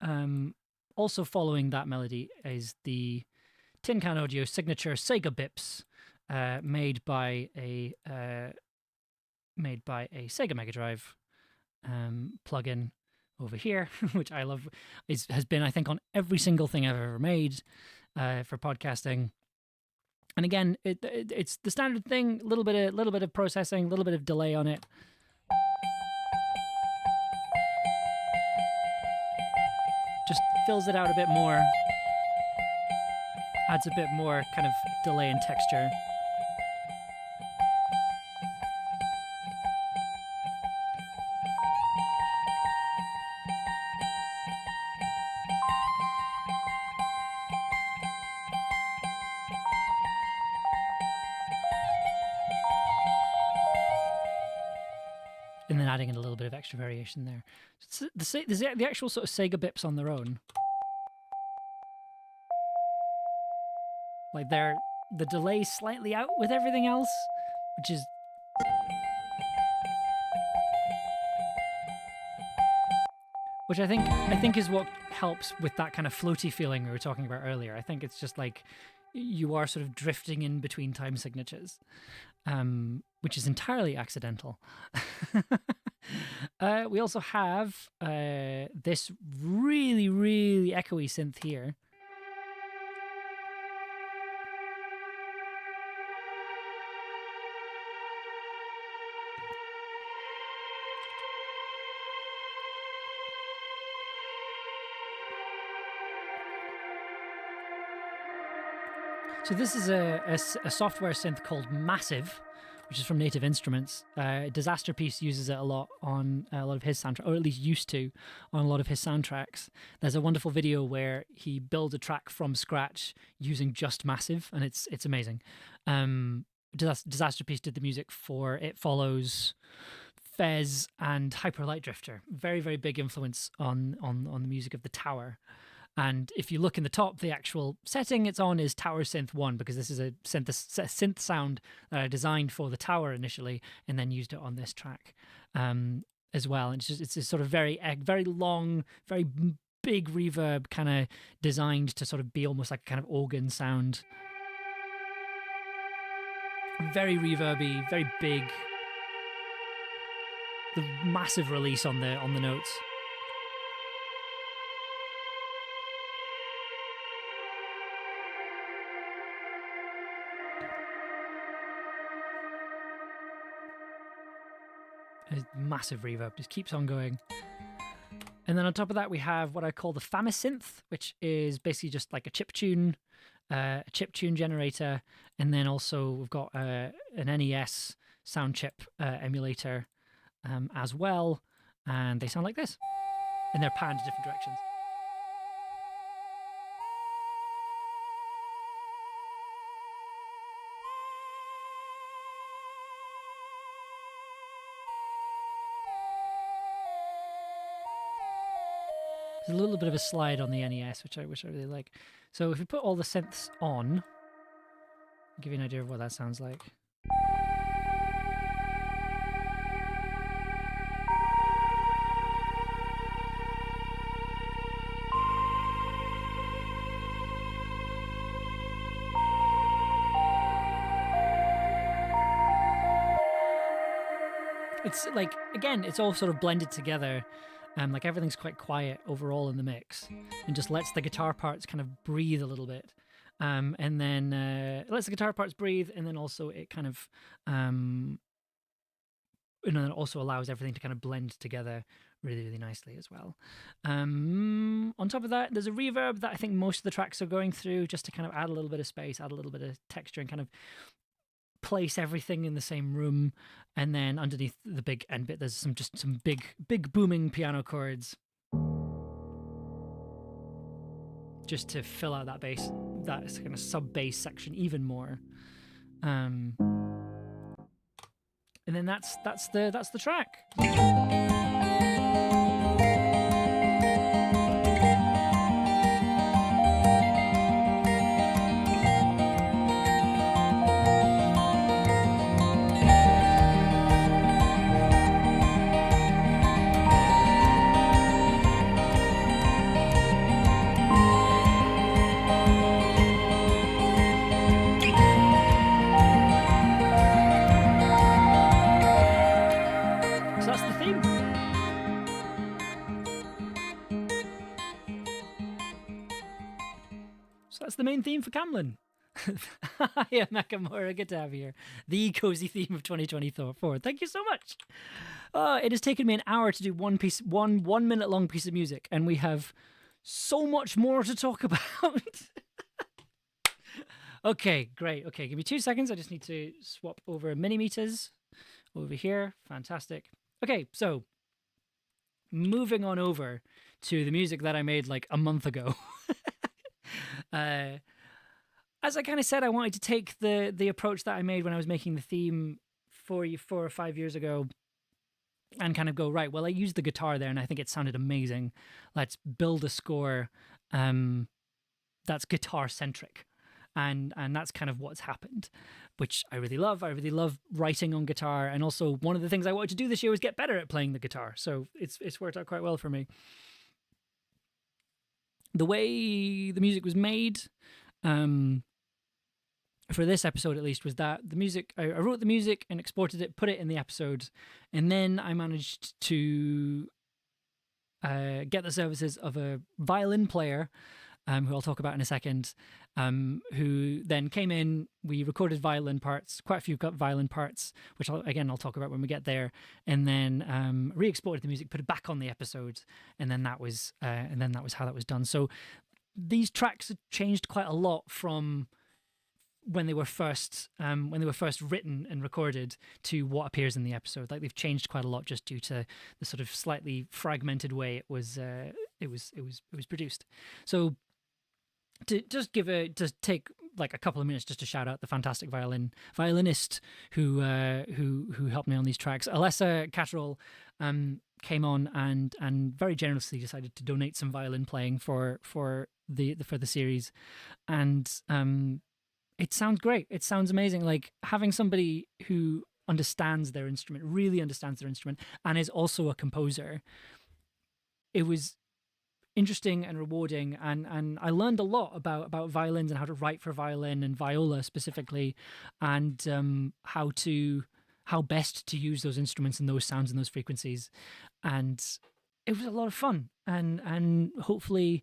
that melody is the Tin Can Audio signature Sega Bips, made by a Sega Mega Drive plugin over here, which I love. Has been, I think, on every single thing I've ever made for podcasting. And again, it's the standard thing. A little bit of processing, a little bit of delay on it. Just fills it out a bit more. Adds a bit more kind of delay and texture. And then adding in a little bit of extra variation there. So the actual sort of Sega Bips on their own. Like the delay slightly out with everything else, which I think is what helps with that kind of floaty feeling we were talking about earlier. I think it's just like you are sort of drifting in between time signatures, which is entirely accidental. We also have this really, really echoey synth here. So this is a software synth called Massive, which is from Native Instruments. Disaster Piece uses it a lot on a lot of his soundtracks, or at least used to on a lot of his soundtracks. There's a wonderful video where he builds a track from scratch using just Massive, and it's amazing. Disaster Piece did the music for It Follows, Fez, and Hyper Light Drifter. Very, very big influence on the music of The Tower. And if you look in the top, the actual setting it's on is Tower Synth 1, because this is a synth sound that I designed for the Tower initially and then used it on this track as well. And it's a sort of very long, very big reverb, kind of designed to sort of be almost like a kind of organ sound. Very reverby, very big. The massive release on the notes. A massive reverb, just keeps on going. And then on top of that, we have what I call the Famosynth, which is basically just like a chiptune generator. And then also we've got an NES sound chip emulator as well. And they sound like this. And they're panned to different directions. There's a little bit of a slide on the NES, which I really like. So if we put all the synths on, I'll give you an idea of what that sounds like. It's like, again, it's all sort of blended together. Like everything's quite quiet overall in the mix, and just lets the guitar parts kind of breathe a little bit, and then it lets the guitar parts breathe, and then also it kind of, it also allows everything to kind of blend together really, really nicely as well. On top of that, there's a reverb that I think most of the tracks are going through, just to kind of add a little bit of space, add a little bit of texture, and kind of place everything in the same room. And then underneath the big end bit, there's some big booming piano chords, just to fill out that bass, that kind of sub bass section even more. And then that's the track. The main theme for Camlann. Hiya, Nakamura, good to have you here. The cozy theme of 2024. Thank you so much. It has taken me an hour to do one minute long piece of music, and we have so much more to talk about. Okay, great. Okay, give me 2 seconds. I just need to swap over mini meters over here. Fantastic. Okay, so moving on over to the music that I made like a month ago. As I kind of said, I wanted to take the approach that I made when I was making the theme 4 or 5 years ago, and kind of go, right, well, I used the guitar there and I think it sounded amazing. Let's build a score that's guitar centric. And that's kind of what's happened, which I really love. I really love writing on guitar, and also one of the things I wanted to do this year was get better at playing the guitar. So it's worked out quite well for me. The way the music was made, for this episode at least was that the music, I wrote the music and exported it, put it in the episode, and then I managed to get the services of a violin player, who I'll talk about in a second, who then came in. We recorded violin parts, quite a few violin parts, which I'll talk about when we get there, and then re-exported the music, put it back on the episode, and then that was how that was done. So these tracks have changed quite a lot from when they were first written and recorded to what appears in the episode. Like, they've changed quite a lot just due to the sort of slightly fragmented way it was produced. So to just take like a couple of minutes just to shout out the fantastic violinist who helped me on these tracks. Alessa Catterall came on and very generously decided to donate some violin playing for the series, and it sounds great. It sounds amazing. Like, having somebody who understands their instrument, really understands their instrument, and is also a composer. It was interesting and rewarding, and I learned a lot about violins and how to write for violin and viola specifically, and how best to use those instruments and those sounds and those frequencies. And it was a lot of fun, and hopefully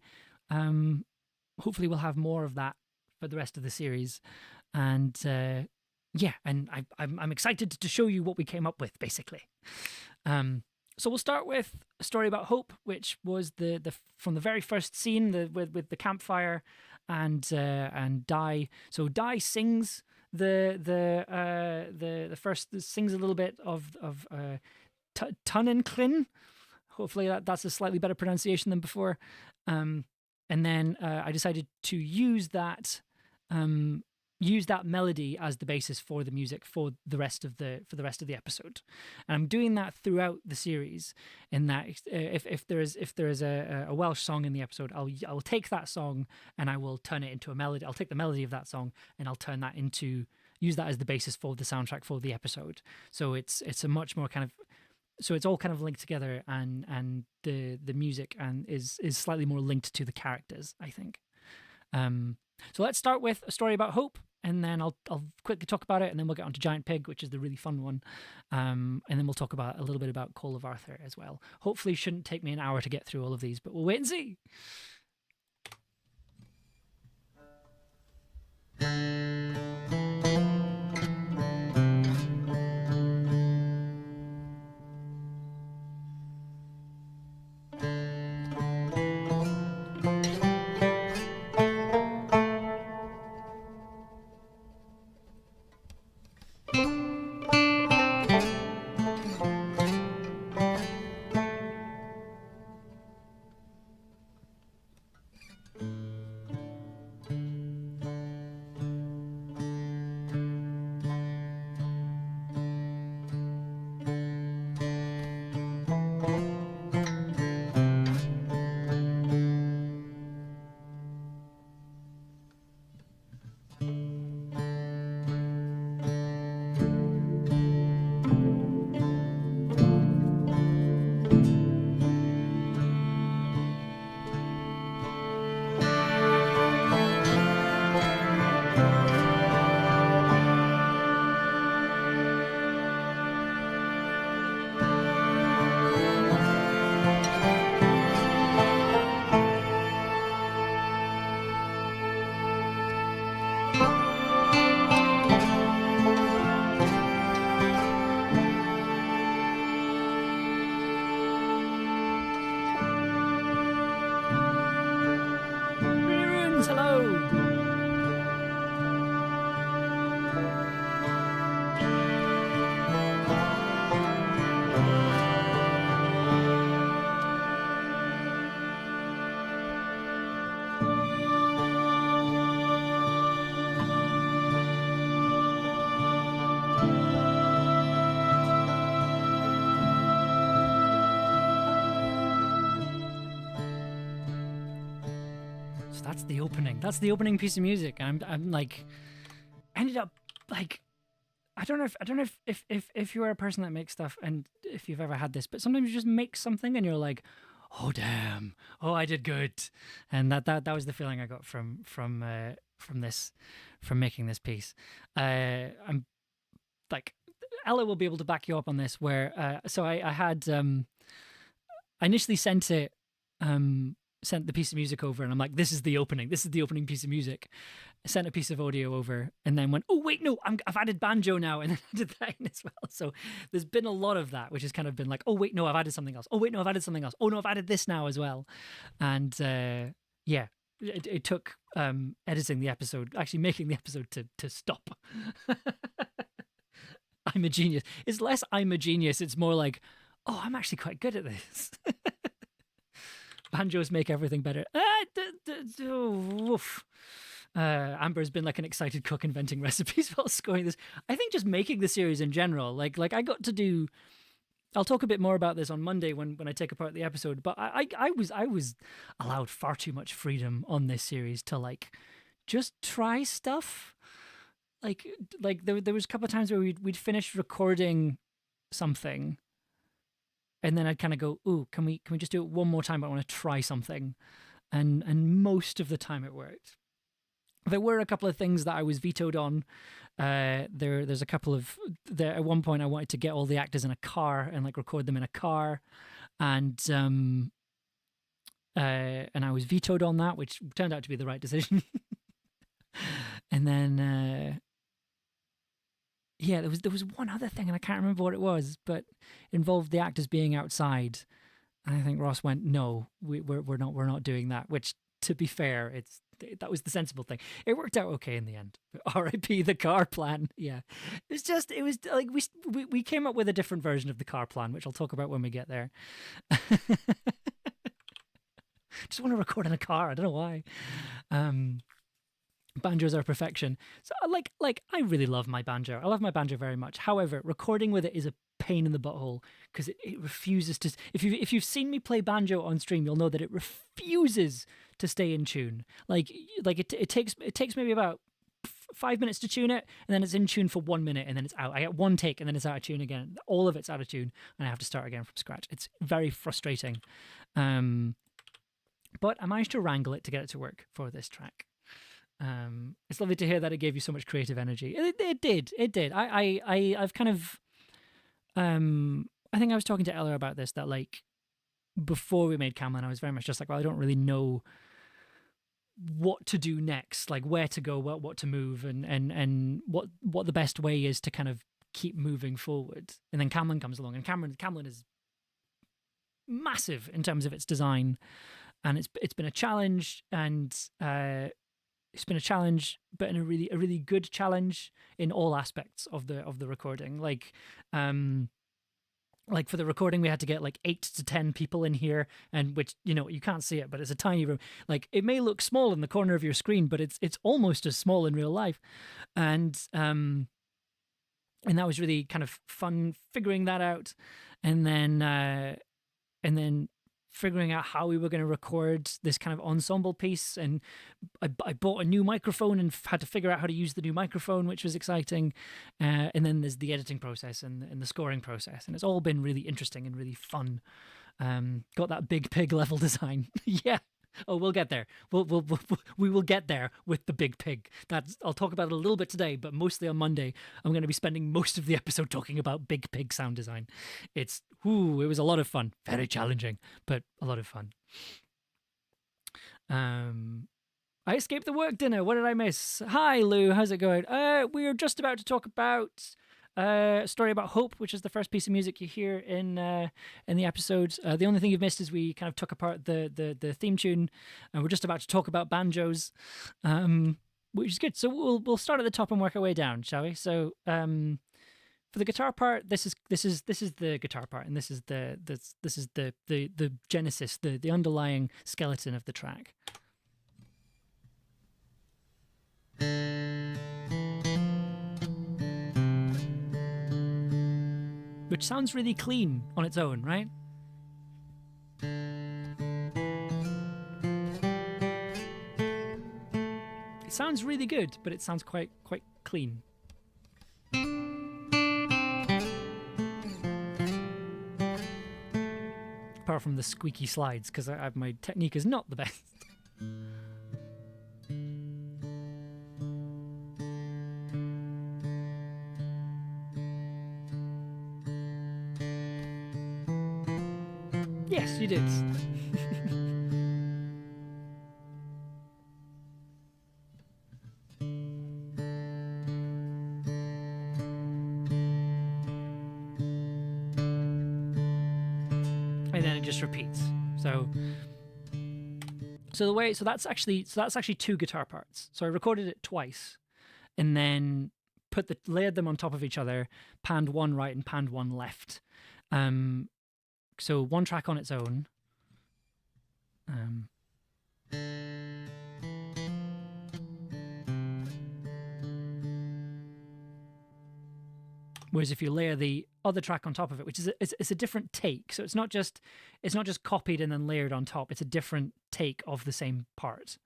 we'll have more of that for the rest of the series. And and I'm excited to show you what we came up with, basically. So we'll start with a story about hope, which was the from the very first scene, with the campfire and Di. So Di sings the first, sings a little bit of Tunnenclin. Hopefully that's a slightly better pronunciation than before. And then I decided to use that melody as the basis for the music for the rest of the episode. And I'm doing that throughout the series, in that if there is a Welsh song in the episode, I will take that song and I will turn it into a melody. I'll take the melody of that song and I'll turn that use that as the basis for the soundtrack for the episode. So it's a much more kind of, so it's all kind of linked together, and the music is slightly more linked to the characters, I think. So let's start with a story about hope, and then I'll quickly talk about it, and then we'll get on to Giant Pig, which is the really fun one. And then we'll talk about a little bit about Call of Arthur as well. Hopefully it shouldn't take me an hour to get through all of these, but we'll wait and see. That's the opening piece of music. I'm like, ended up like, I don't know if you're a person that makes stuff, and if you've ever had this, but sometimes you just make something and you're like, oh damn, oh I did good, and that was the feeling I got from from making this piece. I'm like, Ella will be able to back you up on this. Where so I had I initially sent the piece of music over, and I'm like, this is the opening piece of music. I sent a piece of audio over, and then went, oh wait, no, I've added banjo now, and then I did that in as well. So there's been a lot of that, which has kind of been like, oh wait, no, I've added something else. Oh wait, no, I've added something else. Oh no, I've added this now as well. And yeah, it took editing the episode, actually making the episode to stop. I'm a genius. It's less I'm a genius. It's more like, oh, I'm actually quite good at this. Banjos make everything better. Amber's been like an excited cook inventing recipes while scoring this. I think just making the series in general, like I got to do. I'll talk a bit more about this on Monday when I take apart the episode. But I was allowed far too much freedom on this series to like just try stuff. Like there was a couple of times where we'd finish recording something, and then I'd kind of go, ooh, can we just do it one more time? I want to try something. And most of the time it worked. There were a couple of things that I was vetoed on. There's a couple of there at one point I wanted to get all the actors in a car and like record them in a car, and I was vetoed on that, which turned out to be the right decision. And then yeah, there was one other thing, and I can't remember what it was, but it involved the actors being outside. And I think Ross went, "No, we're not doing that." Which, to be fair, that was the sensible thing. It worked out okay in the end. R.I.P. the car plan. Yeah, it was like we came up with a different version of the car plan, which I'll talk about when we get there. Just want to record in a car. I don't know why. Banjos are perfection. So like I really love my banjo. I love my banjo very much. However, recording with it is a pain in the butthole because it refuses to. If you've seen me play banjo on stream, you'll know that it refuses to stay in tune. Like it takes maybe about 5 minutes to tune it, and then it's in tune for 1 minute, and then it's out. I get one take, and then it's out of tune again. All of it's out of tune, and I have to start again from scratch. It's very frustrating. But I managed to wrangle it to get it to work for this track. It's lovely to hear that it gave you so much creative energy. It did. I've kind of I think I was talking to Ella about this, that like before we made Camlann, I was very much just like, well, I don't really know what to do next, like where to go, what to move, and what the best way is to kind of keep moving forward. And then Camlann comes along, and Camlann is massive in terms of its design, and it's been a challenge, and it's been a challenge, but in a really good challenge in all aspects of the recording. Like for the recording, we had to get like 8 to 10 people in here, and which, you know, you can't see it, but it's a tiny room. Like it may look small in the corner of your screen, but it's almost as small in real life. And that was really kind of fun figuring that out, and then figuring out how we were going to record this kind of ensemble piece. And I bought a new microphone and had to figure out how to use the new microphone, which was exciting. And then there's the editing process and the scoring process, and it's all been really interesting and really fun. Got that big pig level design. Yeah. Oh, we'll get there. We will get there with the big pig. I'll talk about it a little bit today, but mostly on Monday, I'm going to be spending most of the episode talking about big pig sound design. It was a lot of fun. Very challenging, but a lot of fun. I escaped the work dinner. What did I miss? Hi, Lou. How's it going? We're just about to talk about a story about hope, which is the first piece of music you hear in the episode. The only thing you've missed is we kind of took apart the theme tune, and we're just about to talk about banjos, which is good. So we'll start at the top and work our way down, shall we? So for the guitar part, this is the guitar part, and this is the genesis, the underlying skeleton of the track. Which sounds really clean on its own, right? It sounds really good, but it sounds quite clean. Apart from the squeaky slides, because my technique is not the best. Yes, you did. And then it just repeats. So that's actually two guitar parts. So I recorded it twice, and then layered them on top of each other, panned one right and panned one left. So one track on its own. Whereas if you layer the other track on top of it, which is it's a different take, so it's not just copied and then layered on top. It's a different take of the same part.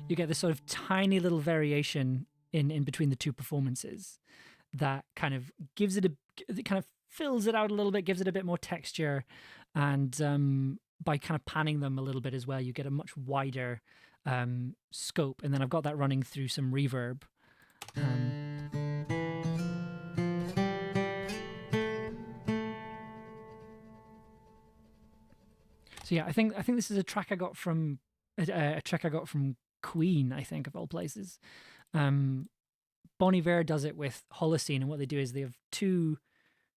You get this sort of tiny little variation in between the two performances that kind of gives it kind of fills it out a little bit, gives it a bit more texture, and by kind of panning them a little bit as well, you get a much wider scope. And then I've got that running through some reverb. So yeah, I think this is a track I got from Queen, I think, of all places. Bon Iver does it with Holocene, and what they do is they have two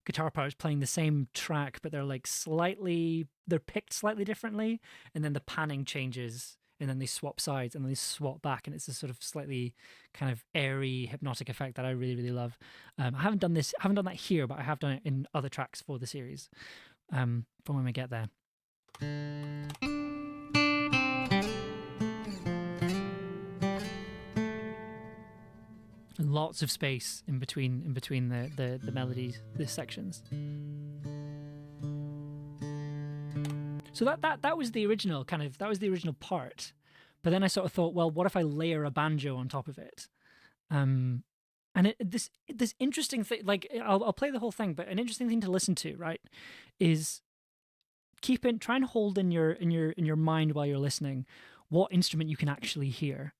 guitar parts playing the same track, but they're picked slightly differently, and then the panning changes, and then they swap sides, and then they swap back, and it's a sort of slightly kind of airy hypnotic effect that I really, really love. I haven't done that here, but I have done it in other tracks for the series. For when we get there. Lots of space in between the melodies, the sections. So that was the original part. But then I sort of thought, well, what if I layer a banjo on top of it? And this interesting thing, like I'll play the whole thing, but an interesting thing to listen to, right, is try and hold in your mind while you're listening what instrument you can actually hear.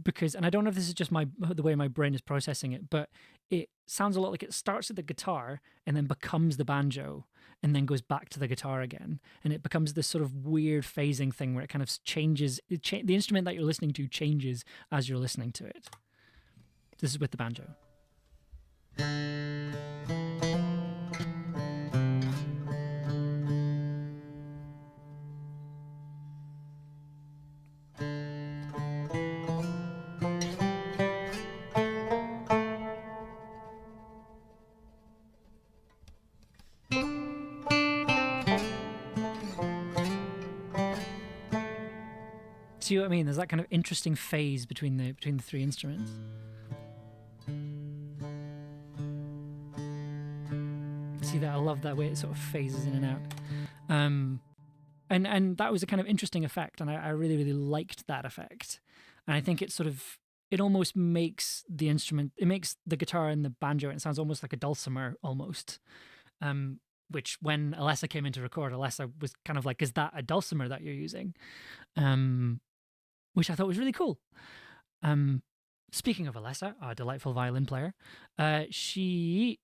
Because, and I don't know if this is just the way my brain is processing it, but it sounds a lot like it starts with the guitar and then becomes the banjo and then goes back to the guitar again. And it becomes this sort of weird phasing thing where it kind of changes. The instrument that you're listening to changes as you're listening to it. This is with the banjo. See what I mean? There's that kind of interesting phase between the three instruments. See that? I love that way it sort of phases in and out. And that was a kind of interesting effect, and I really, really liked that effect. And I think it almost makes the instrument, it makes the guitar and the banjo, it sounds almost like a dulcimer almost. Which when Alessa came in to record, Alessa was kind of like, is that a dulcimer that you're using? Which I thought was really cool. Speaking of Alessa, our delightful violin player, she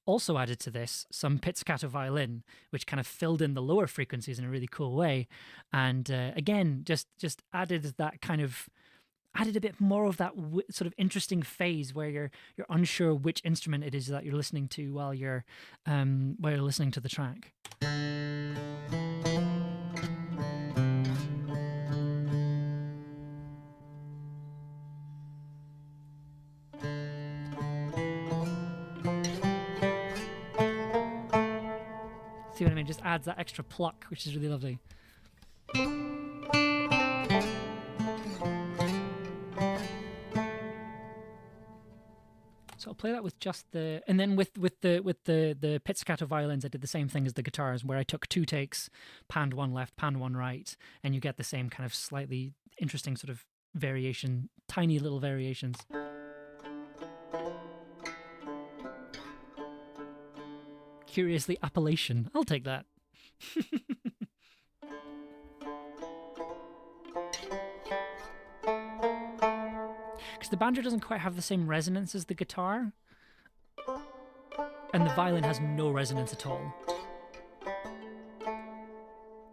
also added to this some pizzicato violin, which kind of filled in the lower frequencies in a really cool way. And again, just added a bit more of that sort of interesting phase where you're unsure which instrument it is that you're listening to while you're listening to the track. See what I mean? Just adds that extra pluck, which is really lovely. So I'll play that with just and then with the pizzicato violins, I did the same thing as the guitars, where I took two takes, panned one left, panned one right, and you get the same kind of slightly interesting sort of variation, tiny little variations. Curiously Appalachian. I'll take that. because the banjo doesn't quite have the same resonance as the guitar, and the violin has no resonance at all.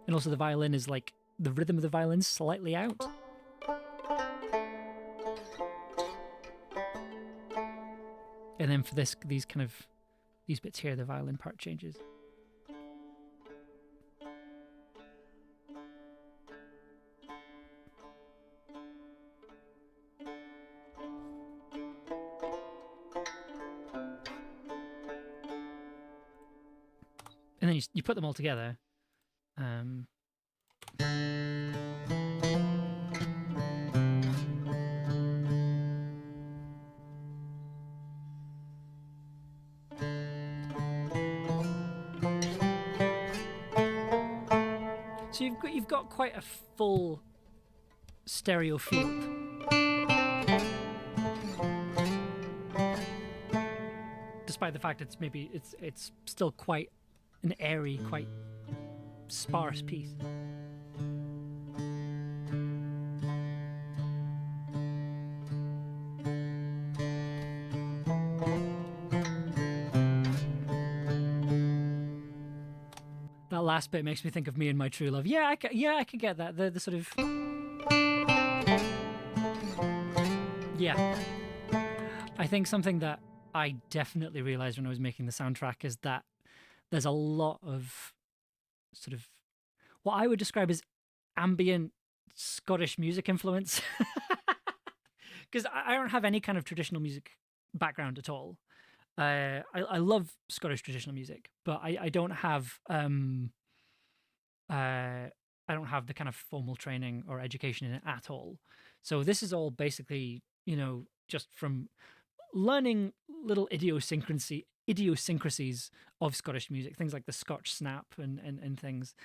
And also the violin is like, the rhythm of the violin's slightly out. And then for these bits here, the violin part changes. And then you put them all together. So you've got quite a full stereo field. Despite the fact it's still quite an airy, quite sparse piece. That last bit makes me think of Me and My True Love. Yeah, I can get that. The sort of, yeah. I think something that I definitely realized when I was making the soundtrack is that there's a lot of sort of what I would describe as ambient Scottish music influence. Because I don't have any kind of traditional music background at all. I love Scottish traditional music, but I don't have I don't have the kind of formal training or education in it at all. So this is all basically, just from learning little idiosyncrasies of Scottish music, things like the Scotch snap and things,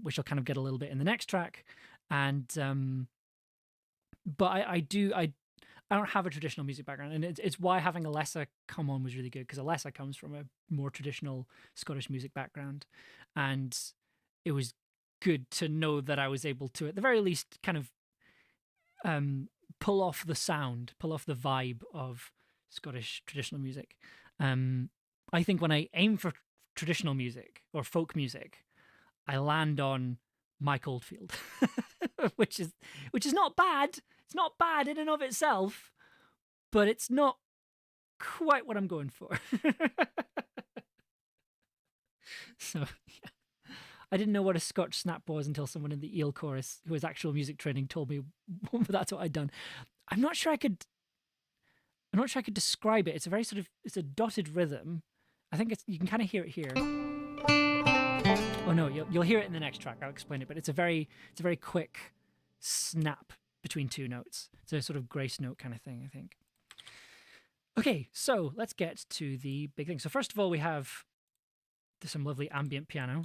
which I'll kind of get a little bit in the next track. And but I don't have a traditional music background, and it's why having Alessa come on was really good, because Alessa comes from a more traditional Scottish music background, and it was good to know that I was able to, at the very least, kind of pull off the vibe of Scottish traditional music. I think when I aim for traditional music or folk music, I land on Mike Oldfield, which is not bad. It's not bad in and of itself, but it's not quite what I'm going for. So, yeah. I didn't know what a Scotch snap was until someone in the Eel chorus, who has actual music training, told me that's what I'd done. I'm not sure I could describe it. It's a very it's a dotted rhythm. I think you can kind of hear it here. Oh no, you'll hear it in the next track. I'll explain it, but it's a very quick snap between two notes. It's a sort of grace note kind of thing, I think. Okay, so let's get to the big thing. So first of all, we have some lovely ambient piano.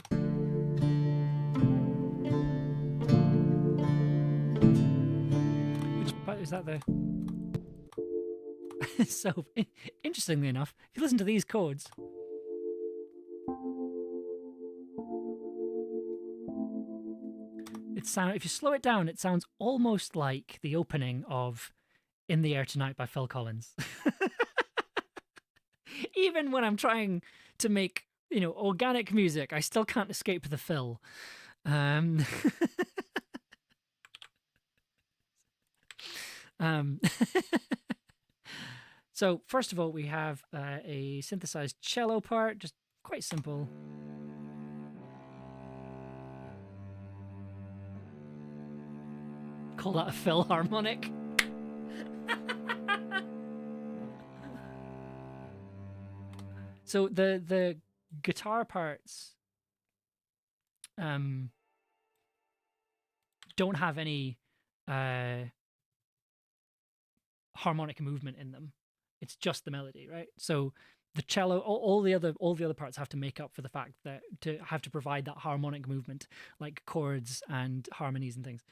Is that the... So, interestingly enough, if you listen to these chords, if you slow it down, it sounds almost like the opening of In the Air Tonight by Phil Collins. Even when I'm trying to make, organic music, I still can't escape the Phil. So first of all, we have a synthesized cello part, just quite simple. Call that a Phil harmonic. So the guitar parts don't have any harmonic movement in them. It's just the melody, right? So the cello, all the other parts have to make up for the fact that to have to provide that harmonic movement, like chords and harmonies and things.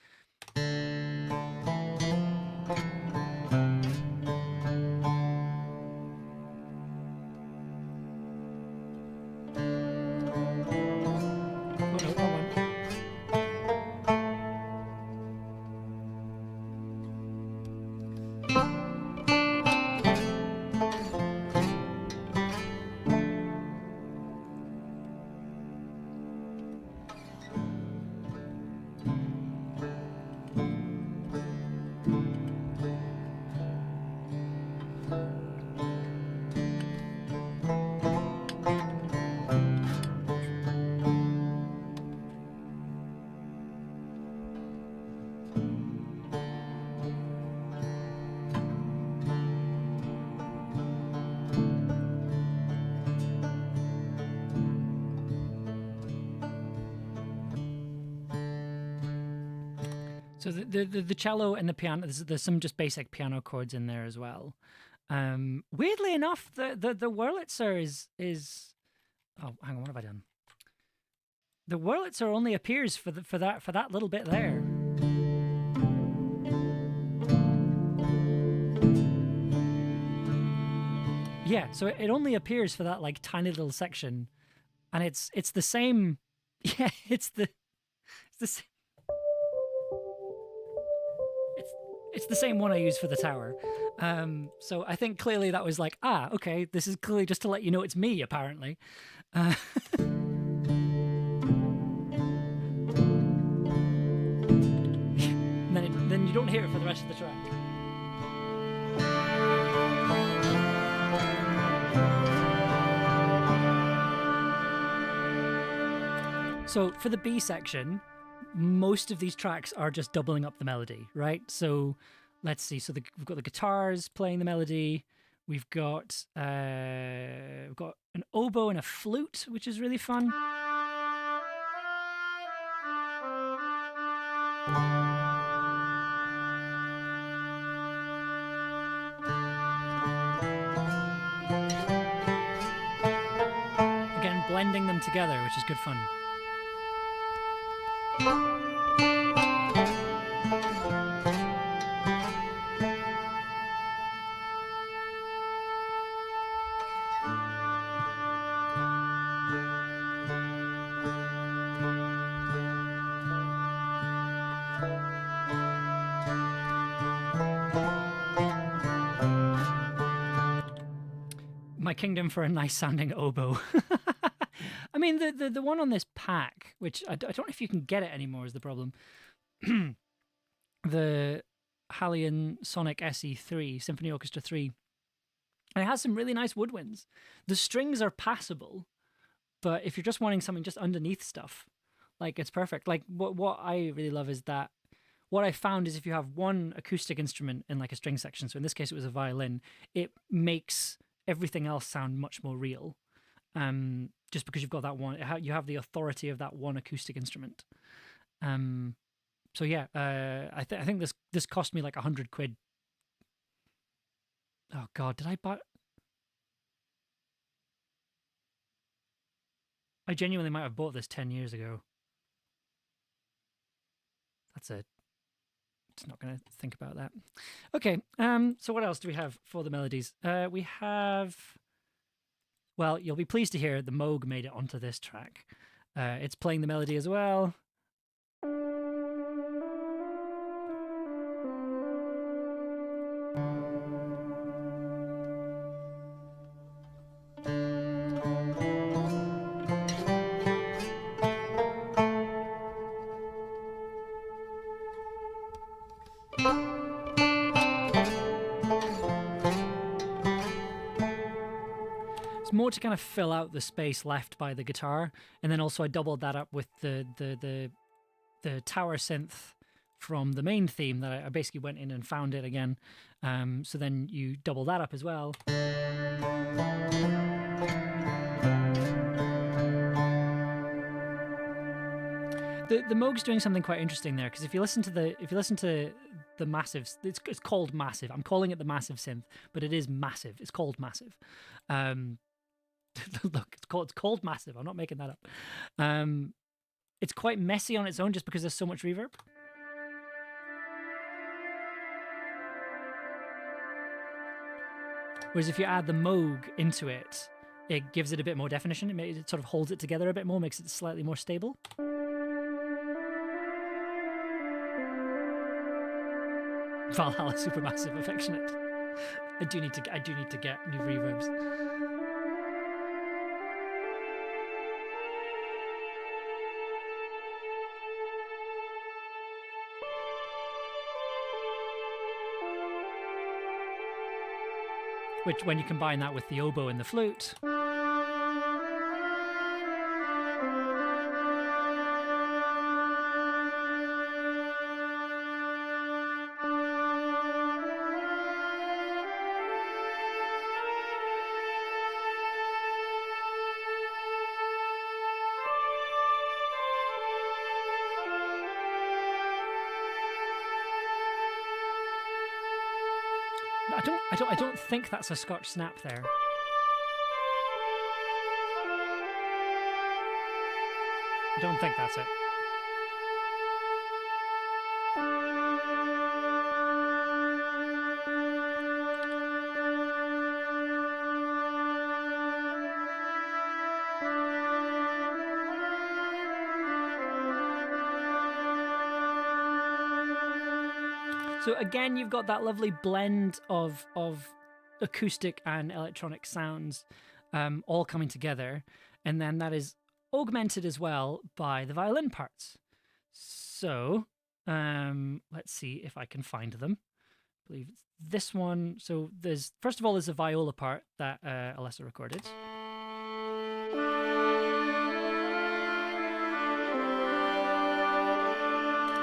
So the cello and the piano, there's some just basic piano chords in there as well. Weirdly enough, the Wurlitzer is oh, hang on, what have I done? The Wurlitzer only appears for that little bit there. Yeah, so it only appears for that like tiny little section, and it's the same. Yeah, it's the same. It's the same one I use for the tower. So I think clearly that was like, okay, this is clearly just to let you know it's me, apparently. Then you don't hear it for the rest of the track. So for the B section, most of these tracks are just doubling up the melody, right? So let's see. So we've got the guitars playing the melody. We've got an oboe and a flute, which is really fun. Again, blending them together, which is good fun. My kingdom for a nice sounding oboe. I mean, the one on this pack, which I don't know if you can get it anymore, is the problem. The Hallion Sonic SE3, Symphony Orchestra 3, and it has some really nice woodwinds. The strings are passable, but if you're just wanting something just underneath stuff, like, it's perfect. Like, what I really love is that what I found is if you have one acoustic instrument in like a string section, so in this case it was a violin, it makes everything else sound much more real. Just because you've got that one, you have the authority of that one acoustic instrument. So yeah, I think this cost me like £100. Oh God, did I buy? I genuinely might have bought this 10 years ago. That's it. Just not going to think about that. Okay. So what else do we have for the melodies? We have. Well, you'll be pleased to hear the Moog made it onto this track. It's playing the melody as well. It's more to kind of fill out the space left by the guitar, and then also I doubled that up with the tower synth from the main theme that I basically went in and found it again. So then you double that up as well. The Moog's doing something quite interesting there, because if you listen to the massive, it's called massive. I'm calling it the massive synth, but it is massive. It's called massive. Look, it's called massive. I'm not making that up. It's quite messy on its own just because there's so much reverb. Whereas if you add the Moog into it, it gives it a bit more definition. It sort of holds it together a bit more, makes it slightly more stable. Valhalla Supermassive Affectionate. I do need to get new reverbs. Which, when you combine that with the oboe and the flute, I don't think that's a Scotch snap there. I don't think that's it. So again, you've got that lovely blend of acoustic and electronic sounds all coming together, and then that is augmented as well by the violin parts. So let's see if I can find them. I believe it's this one. So there's, first of all, there's a viola part that Alessa recorded.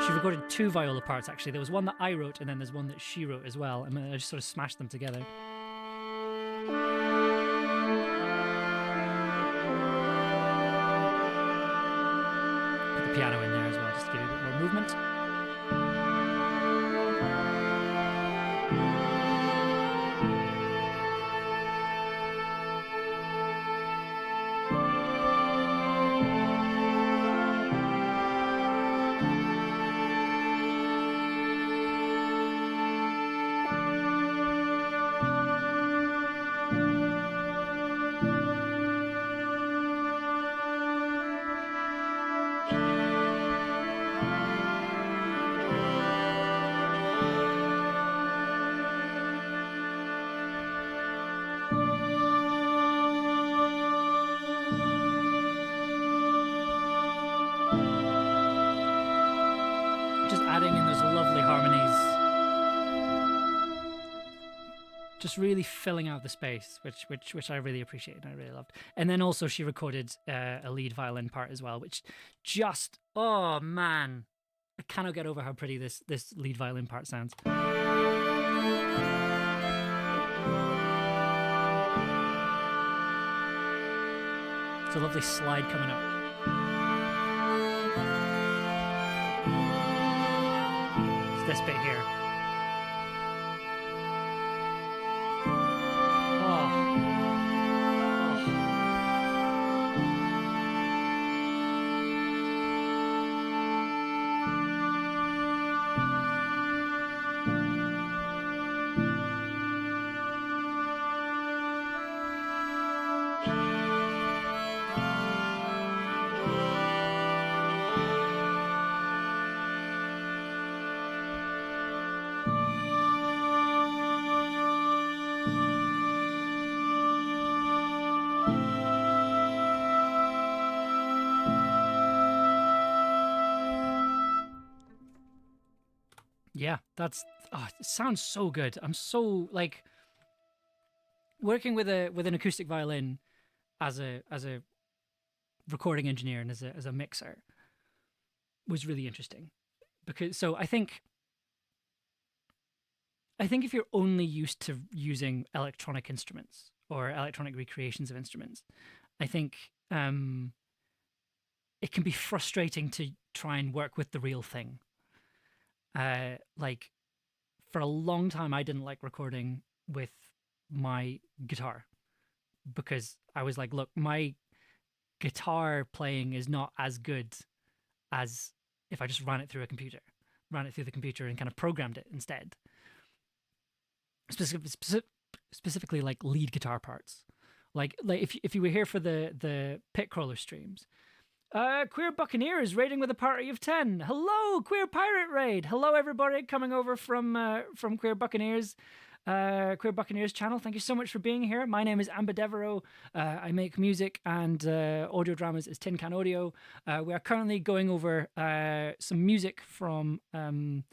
She recorded two viola parts, actually. There was one that I wrote, and then there's one that she wrote as well. And I just sort of smashed them together. Put the piano in there as well, just to give it a bit more movement. Adding in those lovely harmonies, just really filling out the space, which I really appreciated and I really loved. And then also she recorded a lead violin part as well, which just, oh man, I cannot get over how pretty this lead violin part sounds. It's a lovely slide coming up. This bit here. Yeah, that's it sounds so good. I'm so like working with an acoustic violin as a recording engineer and as a mixer was really interesting, because so I think if you're only used to using electronic instruments or electronic recreations of instruments, I think it can be frustrating to try and work with the real thing. Like for a long time, I didn't like recording with my guitar because I was like, look, my guitar playing is not as good as if I just ran it through the computer and kind of programmed it instead. Specifically like lead guitar parts. Like if you were here for the pit crawler streams, Queer Buccaneer is raiding with a party of 10. Hello, Queer Pirate Raid. Hello, everybody coming over from Queer Buccaneers channel. Thank you so much for being here. My name is Amber Devereaux. I make music and audio dramas as Tin Can Audio. We are currently going over some music from from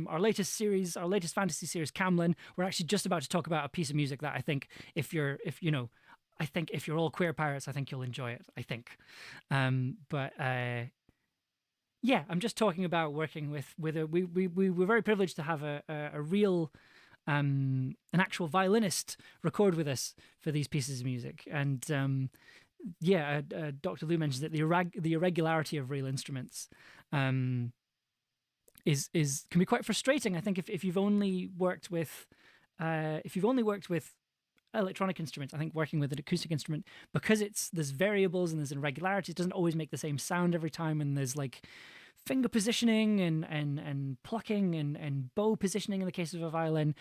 our latest series, our latest fantasy series, Camlann. We're actually just about to talk about a piece of music that I think if you're all queer pirates, I think you'll enjoy it. I think, yeah, I'm just talking about working with a. We were very privileged to have a real, an actual violinist record with us for these pieces of music, and Dr. Lou mentioned that the irregularity of real instruments can be quite frustrating. I think if you've only worked with electronic instruments, I think working with an acoustic instrument, because there's variables and there's irregularities, it doesn't always make the same sound every time, and there's like finger positioning and plucking and bow positioning in the case of a violin.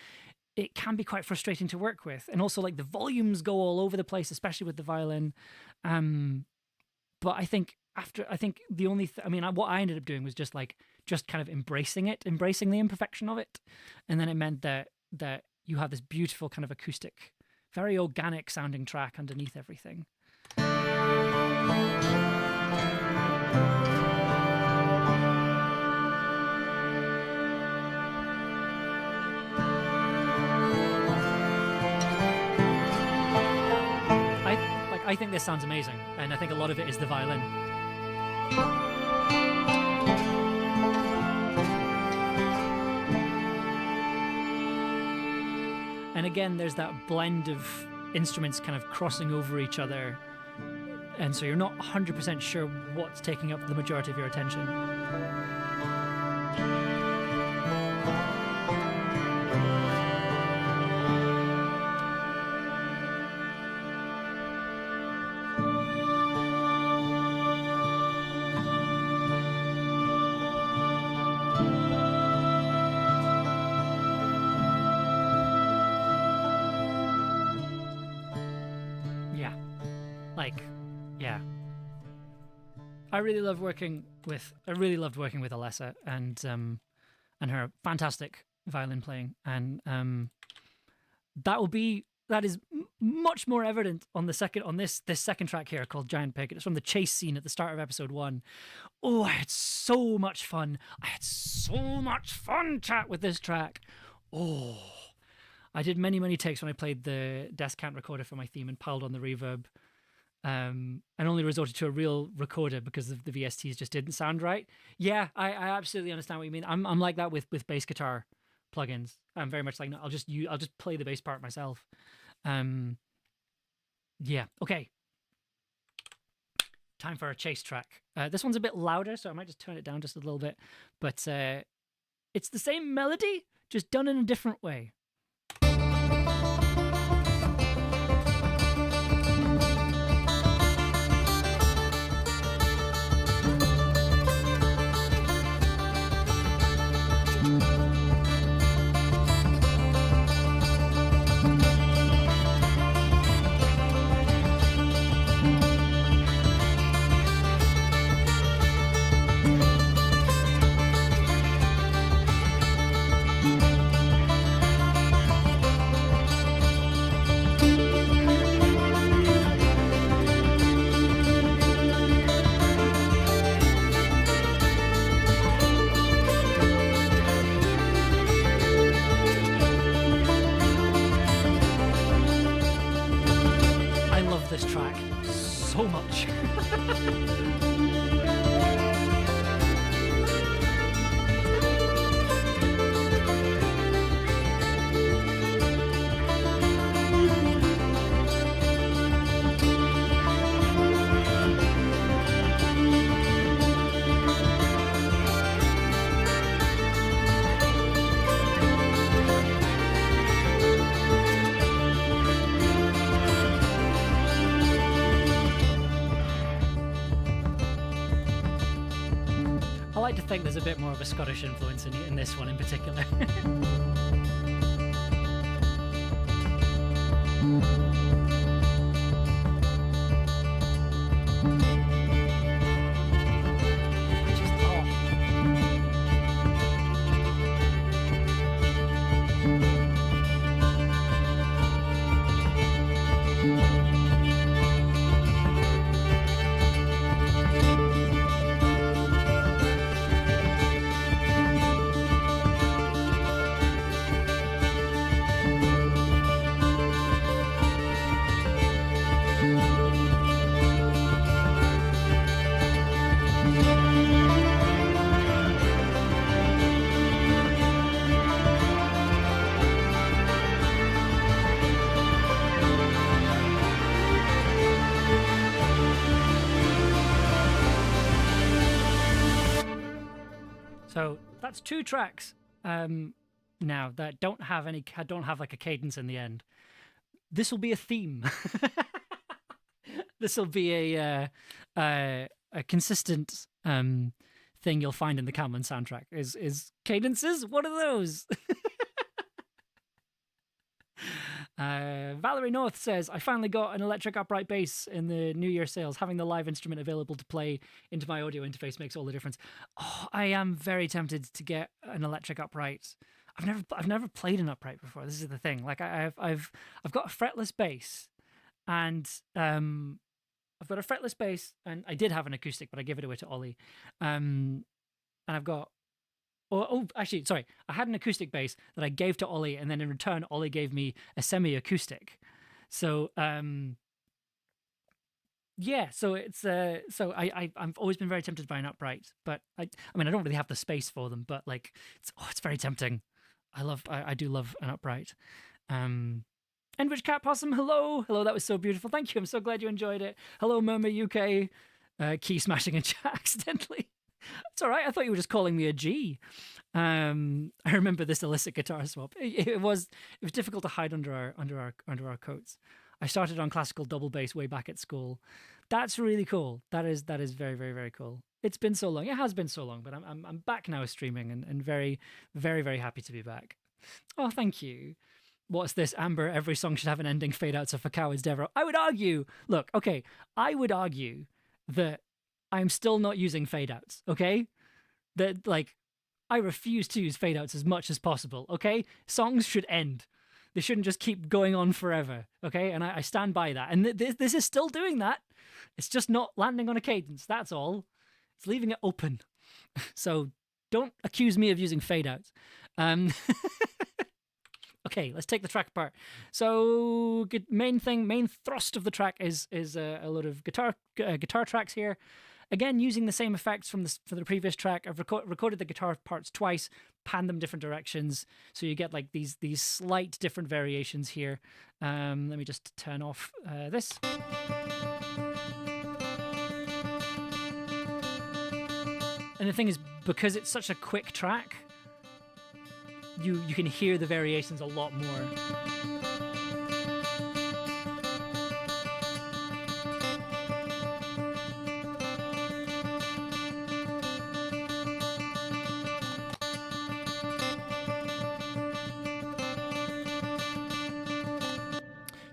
It can be quite frustrating to work with, and also like the volumes go all over the place, especially with the violin. But I think the only what I ended up doing was just kind of embracing the imperfection of it, and then it meant that you have this beautiful kind of acoustic, very organic sounding track underneath everything. I think this sounds amazing, and I think a lot of it is the violin. And again, there's that blend of instruments kind of crossing over each other, and so you're not 100% sure what's taking up the majority of your attention. I really loved working with Alessa and her fantastic violin playing, and that is much more evident on this second track here called Giant Pig. It's from the chase scene at the start of episode 1. Oh, I had so much fun. Chat with this track. Oh, I did many takes when I played the Descant recorder for my theme and piled on the reverb. And only resorted to a real recorder because the VSTs just didn't sound right. Yeah, I absolutely understand what you mean. I'm like that with bass guitar plugins. I'm very much like, no, I'll just play the bass part myself. Yeah, okay. Time for a chase track. This one's a bit louder, so I might just turn it down just a little bit. But it's the same melody, just done in a different way. This track so much. I like to think there's a bit more of a Scottish influence in this one in particular. That's 2 tracks now that don't have like a cadence in the end. This will be a theme. This will be a consistent thing you'll find in the Camlann soundtrack is cadences. What are those? Valerie North says, I finally got an electric upright bass in the New Year sales. Having the live instrument available to play into my audio interface makes all the difference. Oh, I am very tempted to get an electric upright. I've never played an upright before. This is the thing. Like I've got a fretless bass, and I've got a fretless bass, and I did have an acoustic, but I gave it away to Ollie. And I've got actually, sorry. I had an acoustic bass that I gave to Ollie, and then in return, Ollie gave me a semi-acoustic. So, yeah. So it's I've always been very tempted by an upright, but I mean, I don't really have the space for them. But like, it's very tempting. I do love an upright. Enrich Cat Possum, hello. That was so beautiful. Thank you. I'm so glad you enjoyed it. Hello, Murmur UK. Key smashing in chat accidentally. It's all right. I thought you were just calling me a G. I remember this illicit guitar swap. It was difficult to hide under our coats. I started on classical double bass way back at school. That's really cool. That is very, very, very cool. It's been so long. It has been so long, but I'm back now streaming and very, very, very happy to be back. Oh, thank you. What's this, Amber? Every song should have an ending. Fade outs are for cowards, Devereaux. I would argue. Look, okay. I would argue that I'm still not using fade outs, okay? That, like, I refuse to use fade outs as much as possible, okay? Songs should end. They shouldn't just keep going on forever, okay? And I stand by that. And this is still doing that. It's just not landing on a cadence, that's all. It's leaving it open. So don't accuse me of using fade outs. Okay, let's take the track apart. So main thrust of the track is a load of guitar tracks here. Again, using the same effects for the previous track. I've recorded the guitar parts twice, panned them different directions, so you get like these slight different variations here. Let me just turn off this. And the thing is, because it's such a quick track, you can hear the variations a lot more.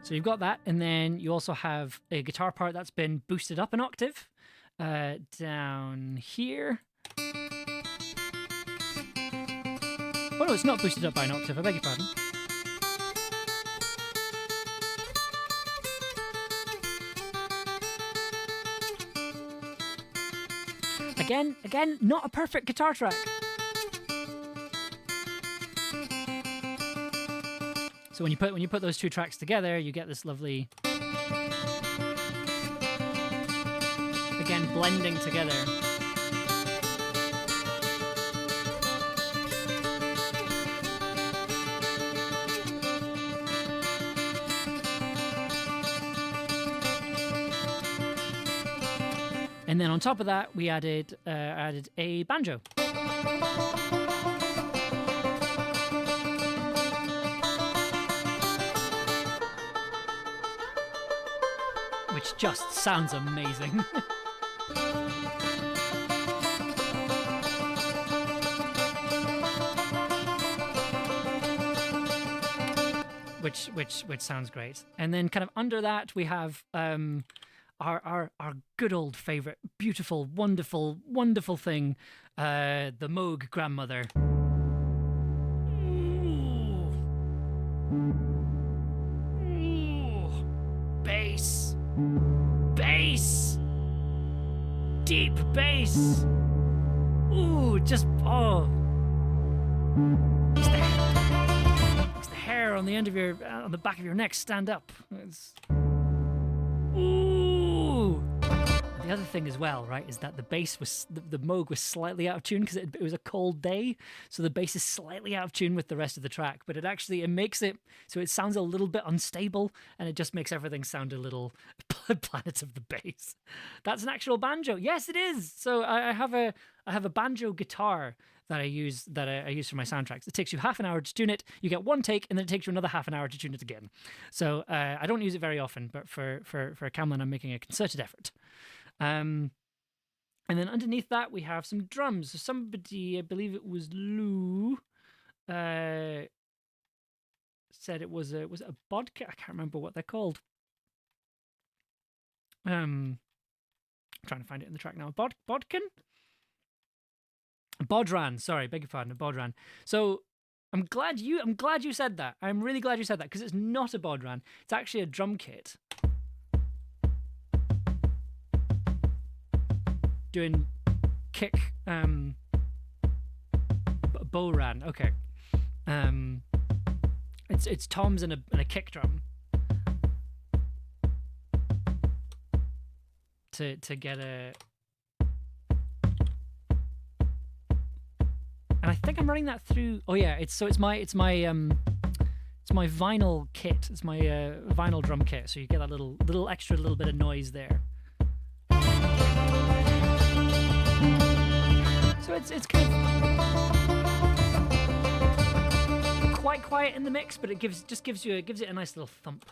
So you've got that, and then you also have a guitar part that's been boosted up an octave down here. Oh no, it's not boosted up by an octave, I beg your pardon. Again, not a perfect guitar track. So when you put those two tracks together, you get this lovely, again, blending together. And then on top of that, we added a banjo. Which just sounds amazing. Which sounds great. And then kind of under that we have our good old favorite, beautiful, wonderful, wonderful thing, the Moog grandmother. Ooh. Bass. Bass. Deep bass. Ooh, just makes the hair on the end of on the back of your neck stand up. Ooh. The other thing as well, right, is that the bass was the Moog was slightly out of tune because it was a cold day, so the bass is slightly out of tune with the rest of the track. But it makes it so it sounds a little bit unstable, and it just makes everything sound a little Planet of the Bass. That's an actual banjo. Yes, it is. So I have a I have a banjo guitar that I use for my soundtracks. It takes you half an hour to tune it. You get one take, and then it takes you another half an hour to tune it again. So I don't use it very often, but for Camlann, I'm making a concerted effort. And then underneath that, we have some drums. So somebody, I believe it was Lou, said it was a bodkin. I can't remember what they're called. I'm trying to find it in the track now. Bodkin? Bodhran. Sorry, beg your pardon. A Bodhran. So I'm glad you said that. I'm really glad you said that, because it's not a Bodhran. It's actually a drum kit. Doing kick, Boran. Okay. It's toms and a kick drum to get a. And I think I'm running that through. Oh yeah, it's my vinyl kit. It's my vinyl drum kit. So you get that little extra little bit of noise there. So it's kind of quite quiet in the mix, but it gives it a nice little thump.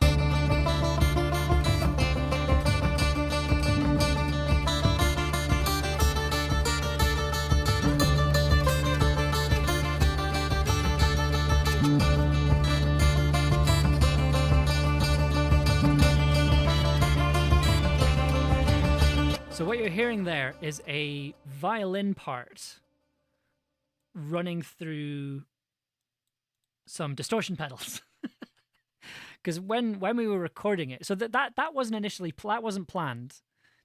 So what you're hearing there is a violin part running through some distortion pedals. Because when we were recording it, so that wasn't planned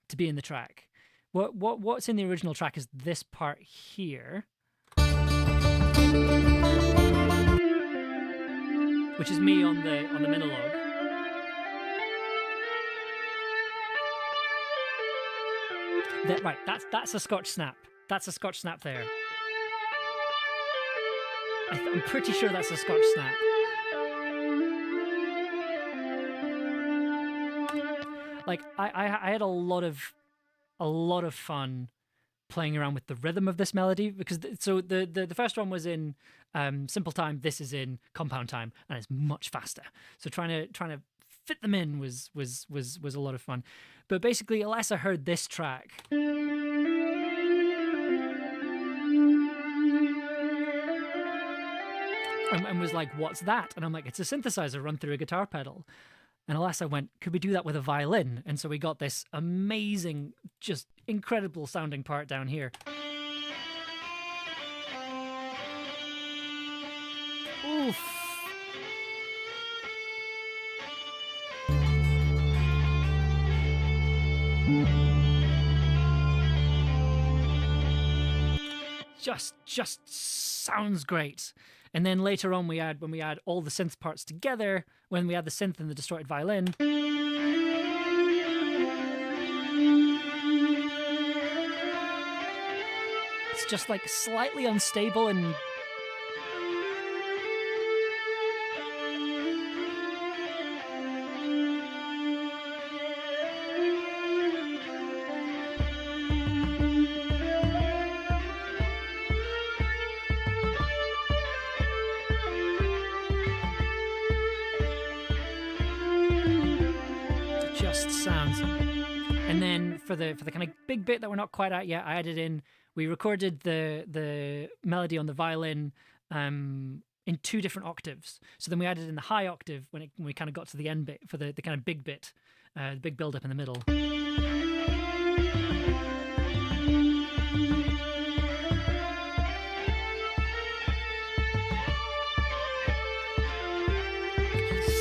to be in the track. What's in the original track is this part here, which is me on the monologue. Right, that's a Scotch snap. That's a Scotch snap there. I'm pretty sure that's a Scotch snap. Like I had a lot of fun playing around with the rhythm of this melody, because the first one was in simple time. This is in compound time, and it's much faster. So trying to fit them in was a lot of fun. But basically, Alessa heard this track. And was like, what's that? And I'm like, it's a synthesizer run through a guitar pedal. And Alessa went, could we do that with a violin? And so we got this amazing, just incredible sounding part down here. Oof. Just sounds great. And then later on, when we add all the synth parts together, when we add the synth and the distorted violin, it's just like slightly unstable and sounds. And then for the kind of big bit that we're not quite at yet, I added in. We recorded the melody on the violin in 2 different octaves. So then we added in the high octave when we kind of got to the end bit for the kind of big bit, the big build up in the middle.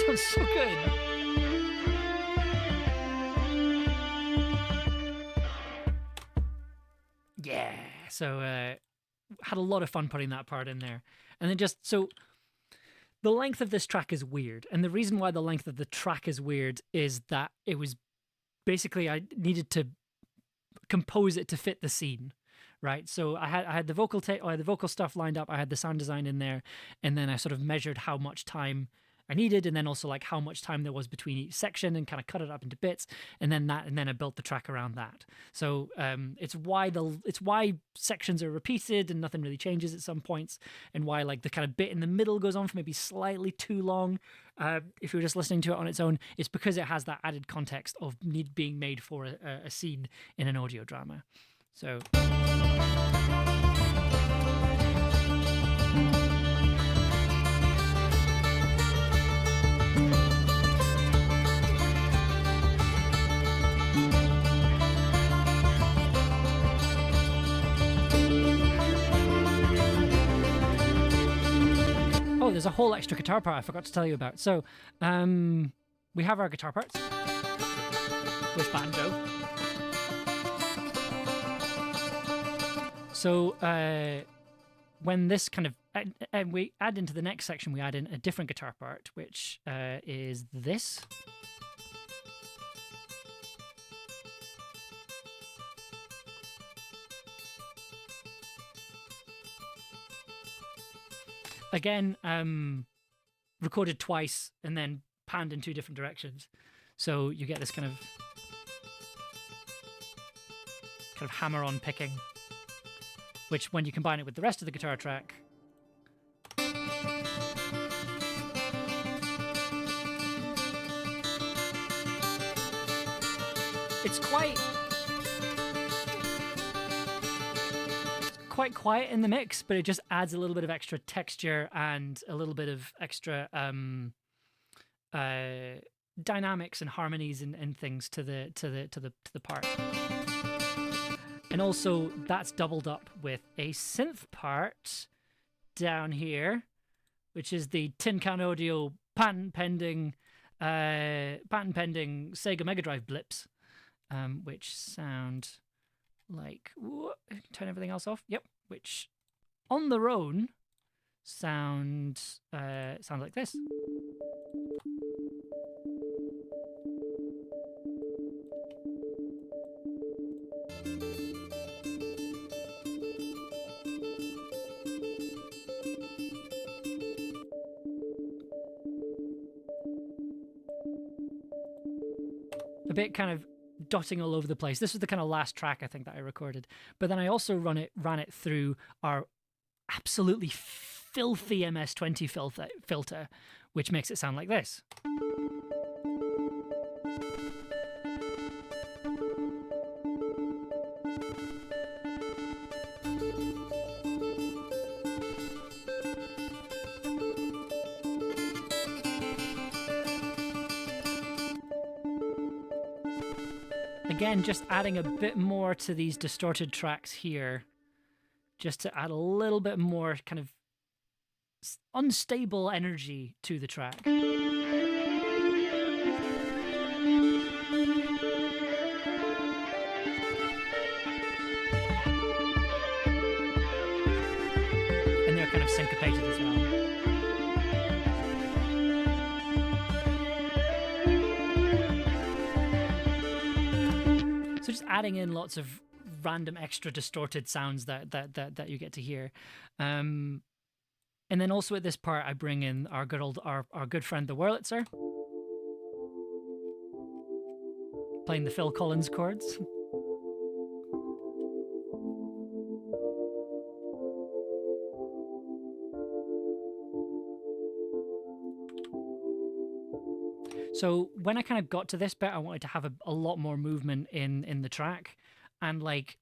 Sounds so good. Yeah, so had a lot of fun putting that part in there. And then so the length of this track is weird. And the reason why the length of the track is weird is that it was basically, I needed to compose it to fit the scene, right? So I had the vocal stuff lined up, I had the sound design in there, and then I sort of measured how much time I needed, and then also like how much time there was between each section, and kind of cut it up into bits, and then I built the track around that. So it's why sections are repeated and nothing really changes at some points, and why like the kind of bit in the middle goes on for maybe slightly too long. If you're just listening to it on its own, it's because it has that added context of being made for a scene in an audio drama. So. Oh, there's a whole extra guitar part I forgot to tell you about. So, we have our guitar parts with banjo. So, when this kind of we add into the next section, we add in a different guitar part, which is this. Again, recorded twice and then panned in two different directions. So you get this kind of hammer-on picking, which when you combine it with the rest of the guitar track, it's quite quiet in the mix, but it just adds a little bit of extra texture and a little bit of extra dynamics and harmonies and things to the part. And also that's doubled up with a synth part down here, which is the Tin Can Audio patent pending Sega Mega Drive blips, which sound like, turn everything else off. Yep, which on their own sound like this. A bit kind of dotting all over the place. This was the kind of last track I think that I recorded, but then I also ran it through our absolutely filthy MS-20 filter, which makes it sound like this. Again, just adding a bit more to these distorted tracks here, just to add a little bit more kind of unstable energy to the track. And they're kind of syncopated as well. So just adding in lots of random extra distorted sounds that you get to hear. And then also at this part I bring in our good friend the Wurlitzer, playing the Phil Collins chords. So when I kind of got to this bit, I wanted to have a lot more movement in the track, and like,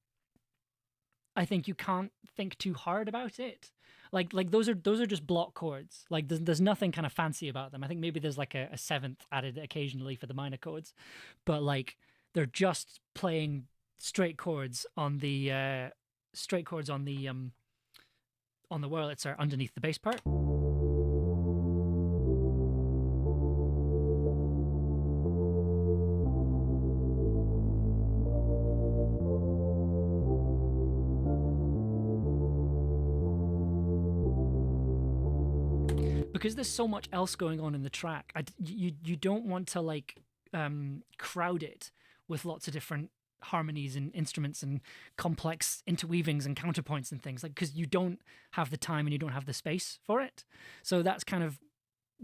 I think you can't think too hard about it. Like those are just block chords. Like there's nothing kind of fancy about them. I think maybe there's like a seventh added occasionally for the minor chords, but like they're just playing straight chords on the Wurlitzer underneath the bass part. Because there's so much else going on in the track, you don't want to like crowd it with lots of different harmonies and instruments and complex interweavings and counterpoints and things, like, because you don't have the time and you don't have the space for it. So that's kind of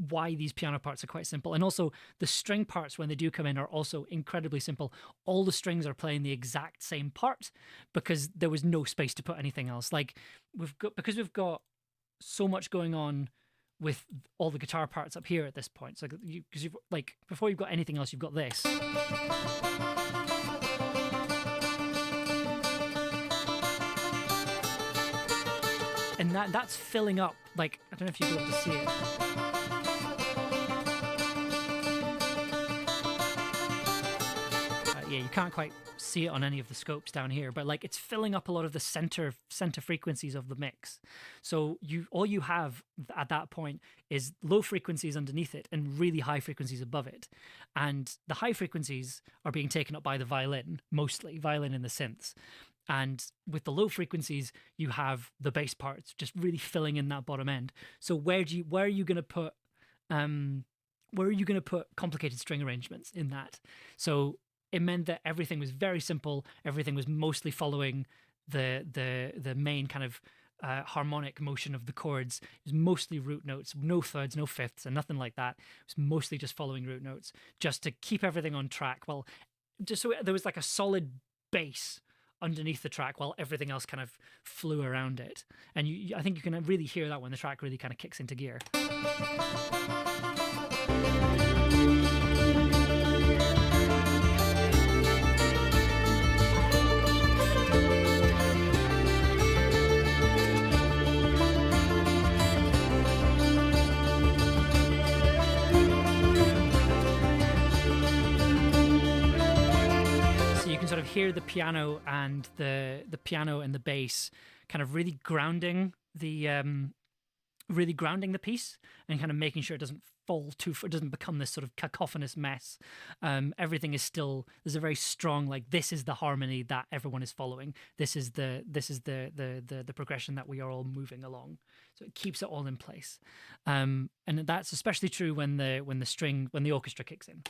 why these piano parts are quite simple. And also the string parts, when they do come in, are also incredibly simple. All the strings are playing the exact same part because there was no space to put anything else. Like we've got so much going on with all the guitar parts up here at this point. So because you've like before you've got anything else, you've got this. And that's filling up, like, I don't know if you'll be able to see it. Yeah, you can't quite see it on any of the scopes down here, but like it's filling up a lot of the center frequencies of the mix. So all you have at that point is low frequencies underneath it and really high frequencies above it. And the high frequencies are being taken up by the violin, mostly violin and the synths. And with the low frequencies, you have the bass parts just really filling in that bottom end. So where are you going to put complicated string arrangements in that? So it meant that everything was very simple. Everything was mostly following the main kind of harmonic motion of the chords. It was mostly root notes, no thirds, no fifths, and nothing like that. It was mostly just following root notes, just to keep everything on track. Well, just so there was like a solid bass underneath the track while everything else kind of flew around it. And I think you can really hear that when the track really kind of kicks into gear. Sort of hear the piano and the piano and the bass kind of really grounding the piece and kind of making sure it doesn't it doesn't become this sort of cacophonous mess. Everything is still, there's a very strong, like, this is the harmony that everyone is following. This is the progression that we are all moving along. So it keeps it all in place. And that's especially true when the orchestra kicks in.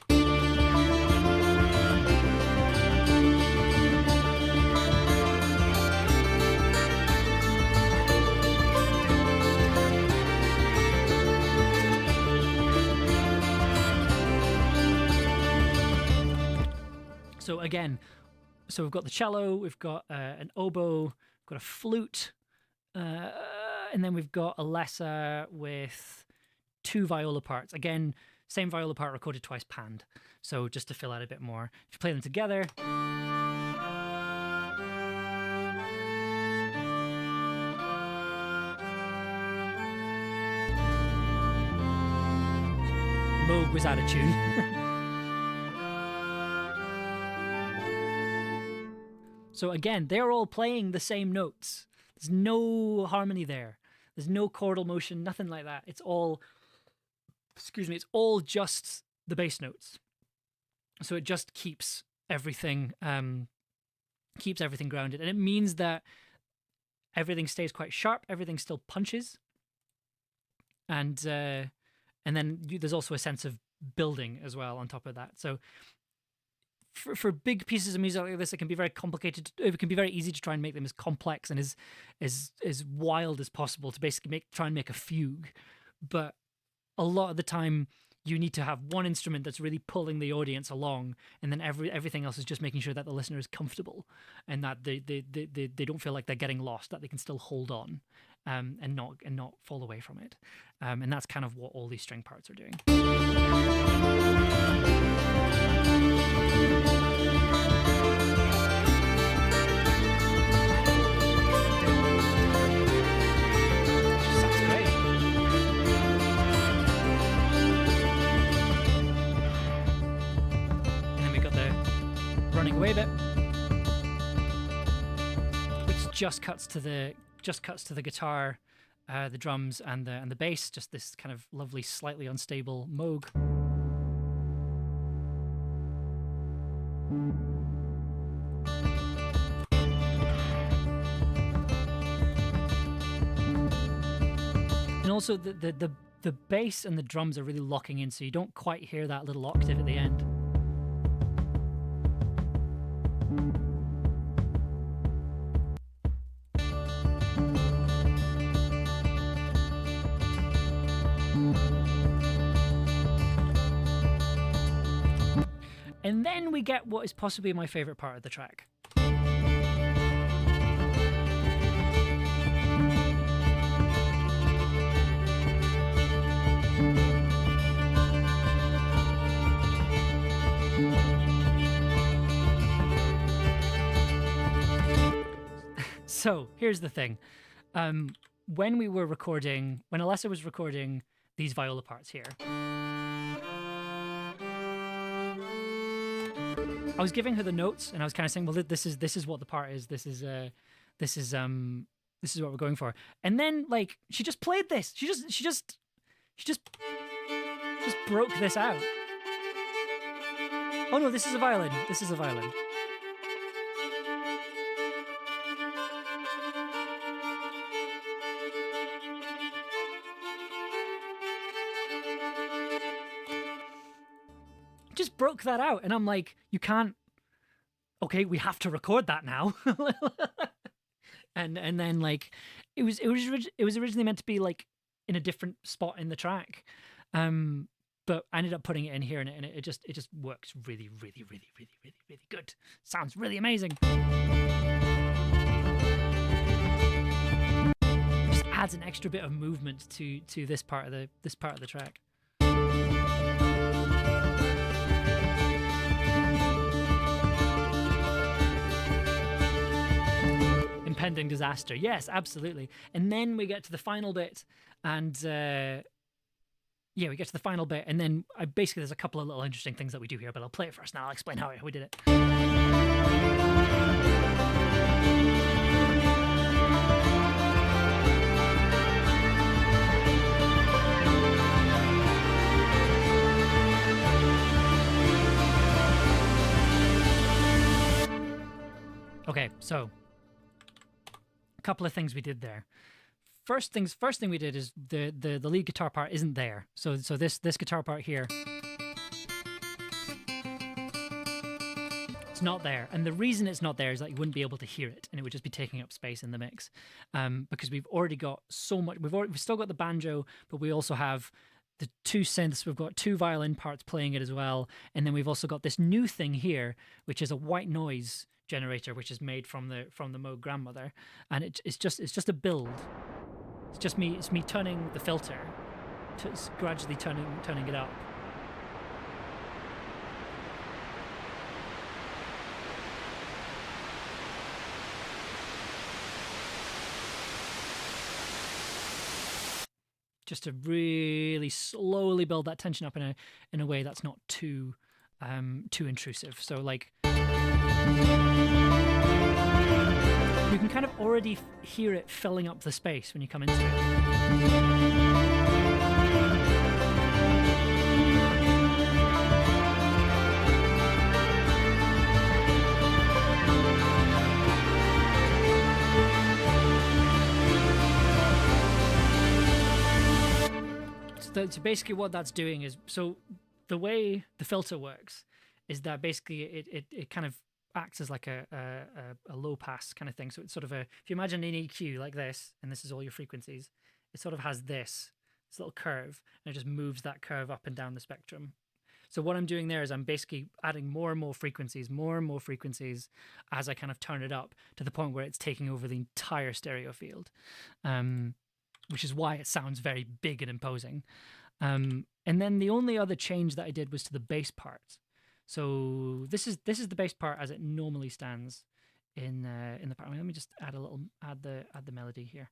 So again, we've got the cello, we've got an oboe, we've got a flute, and then we've got a lesser with 2 viola parts. Again, same viola part recorded twice panned. So just to fill out a bit more. If you play them together. Moog was out of tune. So again, they're all playing the same notes. There's no harmony there. There's no chordal motion, nothing like that. It's all, it's all just the bass notes. So it just keeps everything grounded. And it means that everything stays quite sharp, everything still punches. And then there's also a sense of building as well on top of that. So for big pieces of music like this, it can be very complicated. It can be very easy to try and make them as complex and as wild as possible to basically try and make a fugue. But a lot of the time, you need to have one instrument that's really pulling the audience along, and then everything else is just making sure that the listener is comfortable and that they don't feel like they're getting lost, that they can still hold on and not fall away from it. And that's kind of what all these string parts are doing. Running away bit, which just cuts to the guitar, the drums, and the bass. Just this kind of lovely, slightly unstable Moog. And also the bass and the drums are really locking in, so you don't quite hear that little octave at the end. And then we get what is possibly my favorite part of the track. So here's the thing. When we were recording, when Alessa was recording these viola parts here, I was giving her the notes and I was kind of saying, well, this is what the part is. This is what we're going for. And then like she just played this. She just broke this out. Oh no, this is a violin. This is a violin. Just broke that out, and I'm like, you can't. Okay, we have to record that now. and then like it was originally meant to be like in a different spot in the track, but I ended up putting it in here, and it just works really good. Sounds really amazing. Just adds an extra bit of movement to this part of the track. Impending disaster. Yes, absolutely. And then we get to the final bit, and we get to the final bit, and then basically there's a couple of little interesting things that we do here, but I'll play it first now. I'll explain how we did it. Okay, so a couple of things we did there. First thing we did is the lead guitar part isn't there. So this guitar part here, it's not there. And the reason it's not there is that you wouldn't be able to hear it, and it would just be taking up space in the mix. Because we've already got so much. We've still got the banjo, but we also have the two synths. We've got two violin parts playing it as well, and then we've also got this new thing here, which is a white noise generator, which is made from the Moog grandmother, and it's just a build. It's just me turning the filter, gradually turning it up. Just to really slowly build that tension up in a way that's not too intrusive. So like, you can kind of already hear it filling up the space when you come into it. So basically what that's doing is, so the way the filter works is that basically it kind of acts as like a low pass kind of thing. So it's sort of if you imagine an EQ like this, and this is all your frequencies, it sort of has this little curve, and it just moves that curve up and down the spectrum. So what I'm doing there is I'm basically adding more and more frequencies as I kind of turn it up to the point where it's taking over the entire stereo field, which is why it sounds very big and imposing. And then the only other change that I did was to the bass part. So this is the bass part as it normally stands in the part. Let me just add the melody here.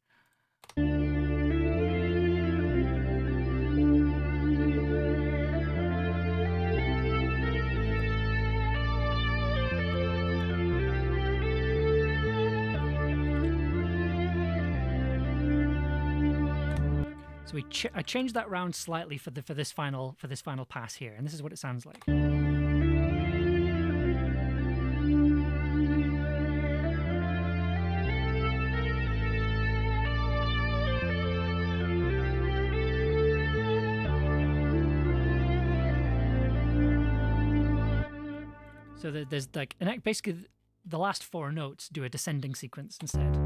So I changed that round slightly for this final pass here, and this is what it sounds like. So there's like, and basically the last four notes do a descending sequence instead.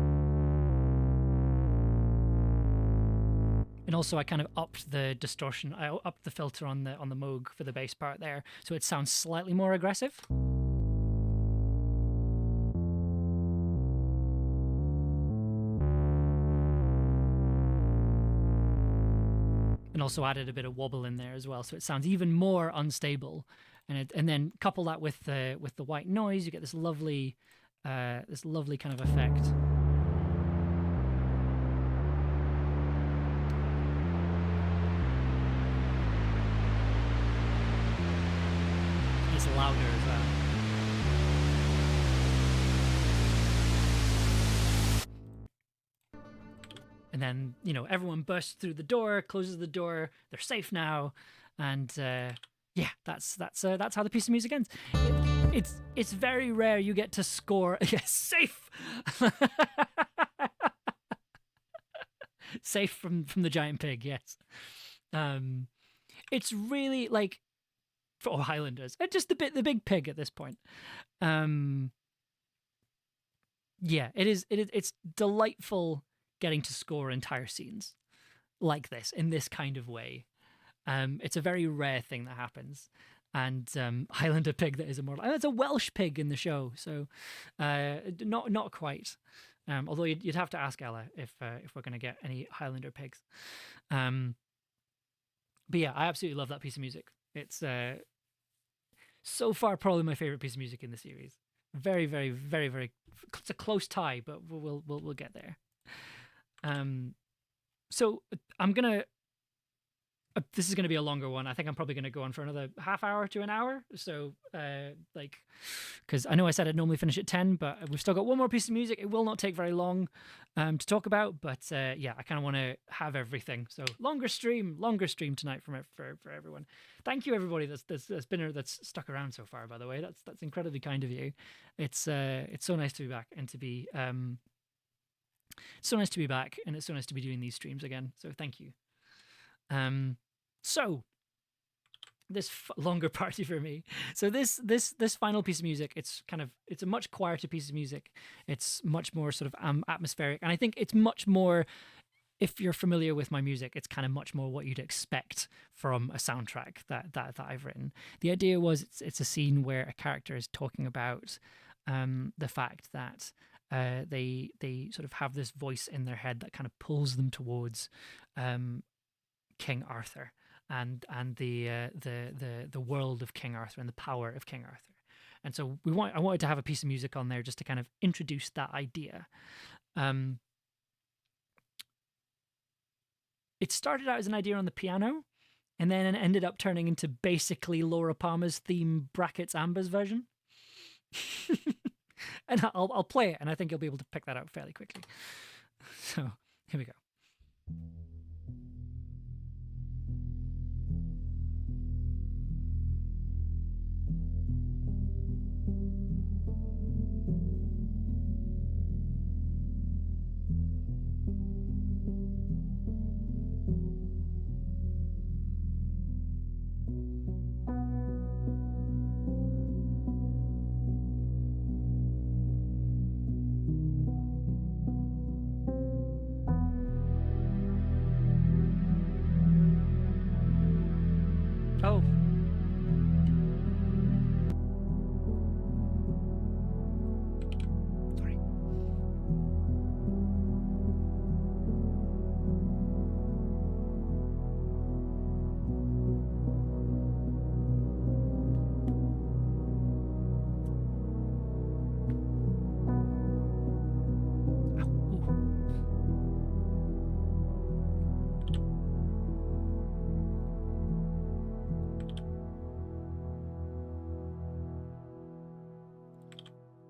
And also, I kind of upped the distortion. I upped the filter on the Moog for the bass part there, so it sounds slightly more aggressive. And also added a bit of wobble in there as well, so it sounds even more unstable. And then couple that with the white noise, you get this lovely kind of effect. It's louder as well. And then, you know, everyone bursts through the door, closes the door, they're safe now, and yeah, that's how the piece of music ends. It's very rare you get to score. Yes, safe. Safe from the giant pig. Yes, it's really like for Highlanders, just the big pig at this point. Yeah, it's delightful getting to score entire scenes like this in this kind of way. It's a very rare thing that happens, and Highlander pig that is immortal. And it's a Welsh pig in the show, so not quite. Although you'd have to ask Ella if we're going to get any Highlander pigs. But yeah, I absolutely love that piece of music. It's so far probably my favorite piece of music in the series. Very, very, very, very. It's a close tie, but we'll get there. So I'm gonna. This is going to be a longer one. I think I'm probably going to go on for another half hour to an hour. So, because I know I said I'd normally finish at 10, but we've still got one more piece of music. It will not take very long to talk about, but yeah, I kind of want to have everything. So longer stream tonight for everyone. Thank you everybody that's stuck around so far. By the way, that's incredibly kind of you. It's so nice to be back and to be so nice to be back, and it's so nice to be doing these streams again. So thank you. So this longer party for me. So this final piece of music, it's a much quieter piece of music. It's much more sort of atmospheric, and I think it's much more. If you're familiar with my music, it's kind of much more what you'd expect from a soundtrack that I've written. The idea was it's a scene where a character is talking about the fact that they sort of have this voice in their head that kind of pulls them towards King Arthur and the world of King Arthur and the power of King Arthur. And so I wanted to have a piece of music on there just to kind of introduce that idea. It started out as an idea on the piano, and then it ended up turning into basically Laura Palmer's theme brackets Amber's version. And I'll play it, and I think you'll be able to pick that out fairly quickly. So here we go. Oh. Sorry.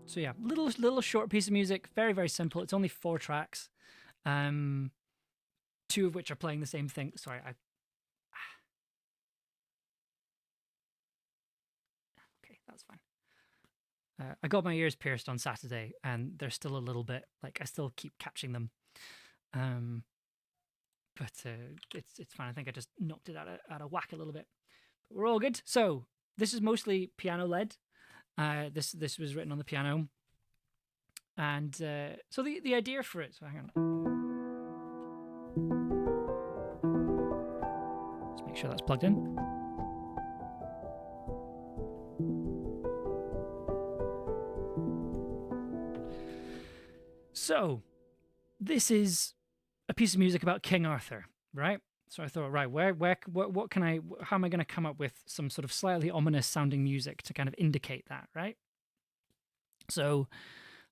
So yeah, little short piece of music, very, very simple. It's only 4 tracks, 2 of which are playing the same thing. Sorry, okay, that's fine. I got my ears pierced on Saturday, and they're still a little bit like I still keep catching them, but it's fine. I think I just knocked it out of whack a little bit. But we're all good. So this is mostly piano led. This was written on the piano, and so the idea for it. So hang on. sure that's plugged in. So, this is a piece of music about King Arthur, right? So I thought, right, what can how am I going to come up with some sort of slightly ominous sounding music to kind of indicate that, right? So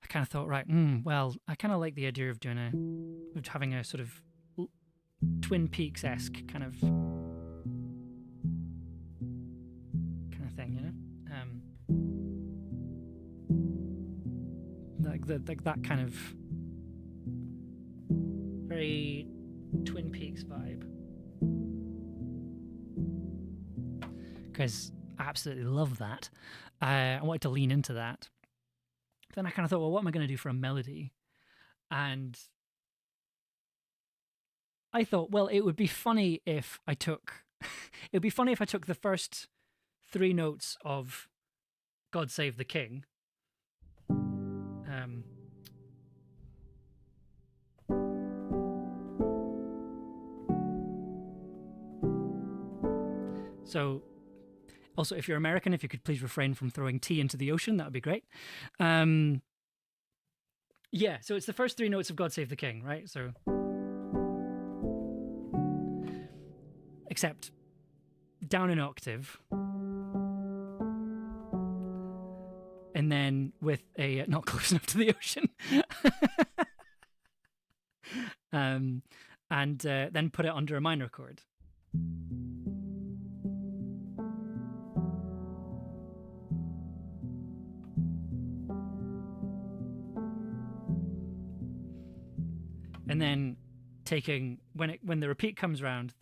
I kind of thought, right, well, I kind of like the idea of having a sort of Twin Peaks-esque kind of thing, you know, like that kind of very Twin Peaks vibe, because I absolutely love that. I wanted to lean into that. Then I kind of thought, well, what am I going to do for a melody? And I thought, well, it would be funny if I took the first 3 notes of God Save the King. So, also, if you're American, if you could please refrain from throwing tea into the ocean, that would be great. Yeah, so it's the first 3 notes of God Save the King, right? So, except down an octave, and then with a not close enough to the ocean, and then put it under a minor chord. And then taking when the repeat comes round,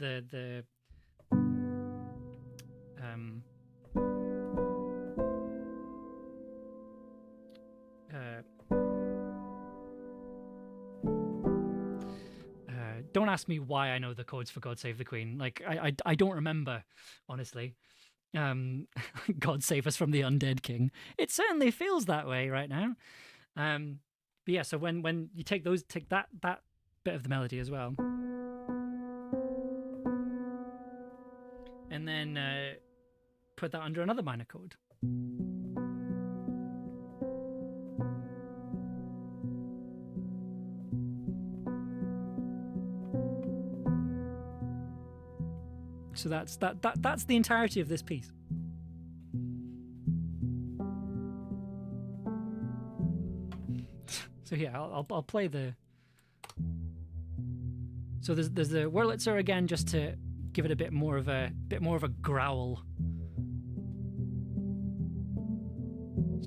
don't ask me why I know the chords for God Save the Queen. Like I don't remember, honestly. God save us from the undead king. It certainly feels that way right now. But yeah, so when you take that bit of the melody as well, and then put that under another minor chord. So that's the entirety of this piece. So yeah, I'll play the. So there's the Wurlitzer again, just to give it a bit more of a growl,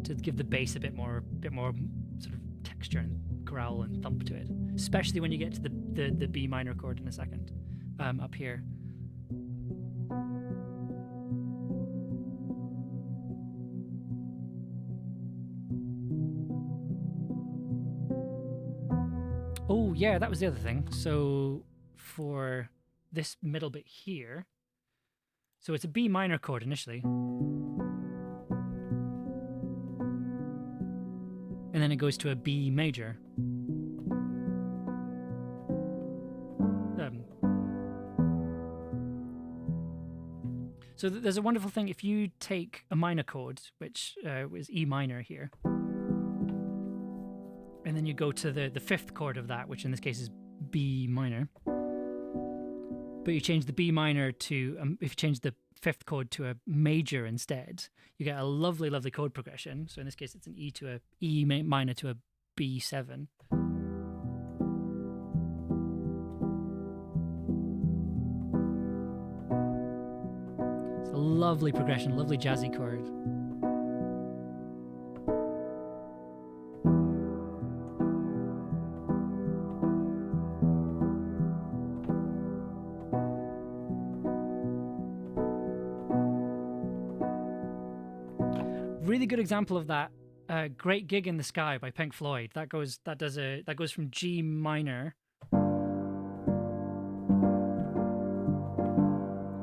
to give the bass a bit more sort of texture and growl and thump to it, especially when you get to the B minor chord in a second, up here. Oh yeah, that was the other thing. So for this middle bit here, so it's a B minor chord initially, and then it goes to a B major. So there's a wonderful thing. If you take a minor chord, which was E minor here, and then you go to the 5th chord of that, which in this case is B minor, but you change the B minor to, if you change the 5th chord to a major instead, you get a lovely, lovely chord progression. So in this case, it's an E to a E minor to a B7. It's a lovely progression, lovely jazzy chord. Really good example of that. Great Gig in the Sky by Pink Floyd. That goes from G minor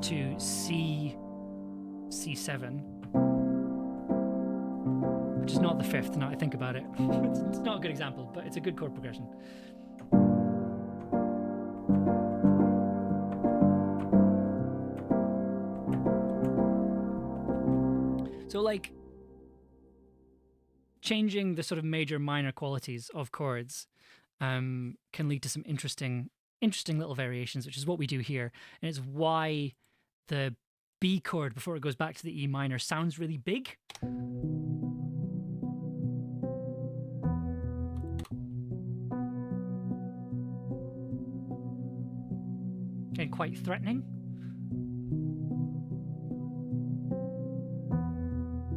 to C7, which is not the 5th. Now I think about it, it's not a good example, but it's a good chord progression. So like changing the sort of major minor qualities of chords can lead to some interesting little variations, which is what we do here. And it's why the B chord before it goes back to the E minor sounds really big. And quite threatening.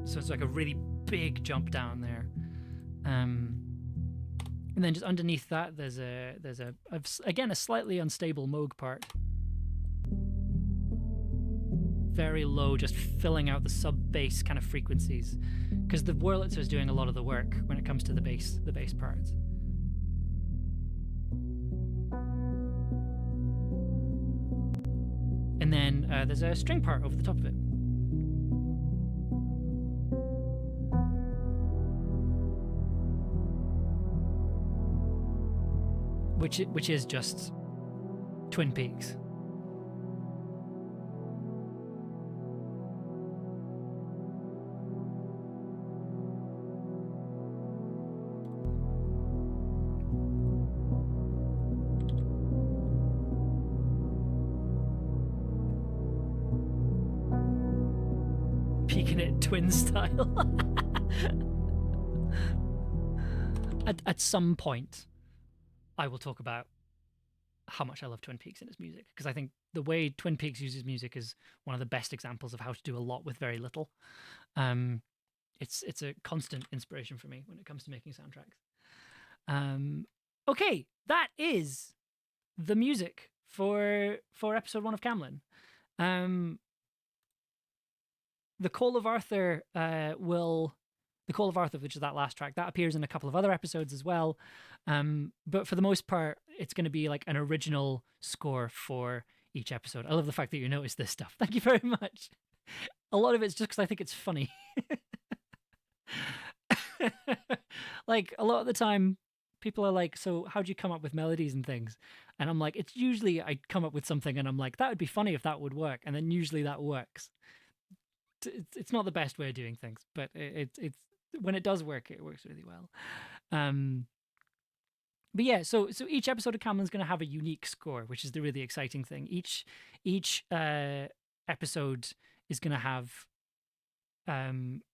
So it's like a really big jump down there. And then just underneath that, there's again a slightly unstable Moog part. Very low, just filling out the sub-bass kind of frequencies, because the Wurlitzer is doing a lot of the work when it comes to the bass parts. And then there's a string part over the top of it. Which is just Twin Peaks. Peeking it twin style. At some point, I will talk about how much I love Twin Peaks and its music, because I think the way Twin Peaks uses music is one of the best examples of how to do a lot with very little. It's a constant inspiration for me when it comes to making soundtracks. Okay, that is the music for episode 1 of Camlann. The Call of Arthur, which is that last track, that appears in a couple of other episodes as well. But for the most part, it's going to be like an original score for each episode. I love the fact that you noticed this stuff. Thank you very much. A lot of it's just because I think it's funny. Like, a lot of the time, people are like, so how do you come up with melodies and things? And I'm like, it's usually I come up with something and I'm like, that would be funny if that would work. And then usually that works. It's not the best way of doing things, but it's when it does work, it works really well. But yeah, so each episode of Camlann is going to have a unique score, which is the really exciting thing. Each episode is going to have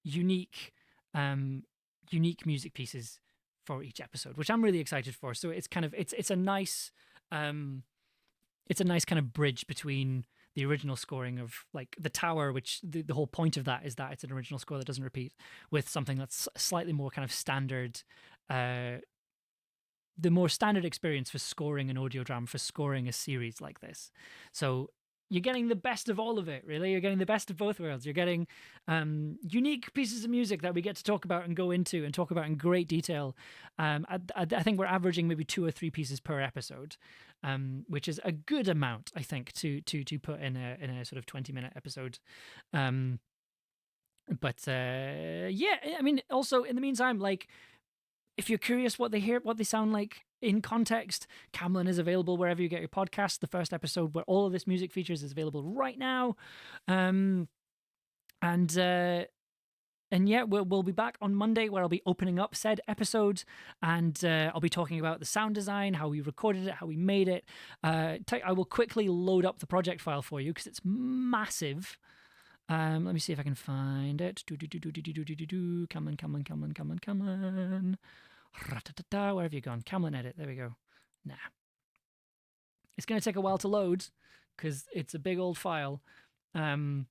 unique music pieces for each episode, which I'm really excited for. So it's kind of it's a nice kind of bridge between the original scoring of like The Tower, which the whole point of that is that it's an original score that doesn't repeat, with something that's slightly more kind of standard, the more standard experience for scoring an audio drama, for scoring a series like this. So you're getting the best of all of it, really. You're getting the best of both worlds. You're getting unique pieces of music that we get to talk about and go into and talk about in great detail. I think we're averaging maybe 2 or 3 pieces per episode, which is a good amount, I think, to put in a sort of 20-minute episode. Yeah, I mean, also in the meantime, like, if you're curious what they sound like in context, Camlann is available wherever you get your podcast. The first episode where all of this music features is available right now. And yeah, we'll be back on Monday, where I'll be opening up said episode, and I'll be talking about the sound design, how we recorded it, how we made it. I will quickly load up the project file for you because it's massive. Let me see if I can find it. Camlann. Where have you gone? Camlann edit. There we go. Nah. It's going to take a while to load because it's a big old file. Yeah,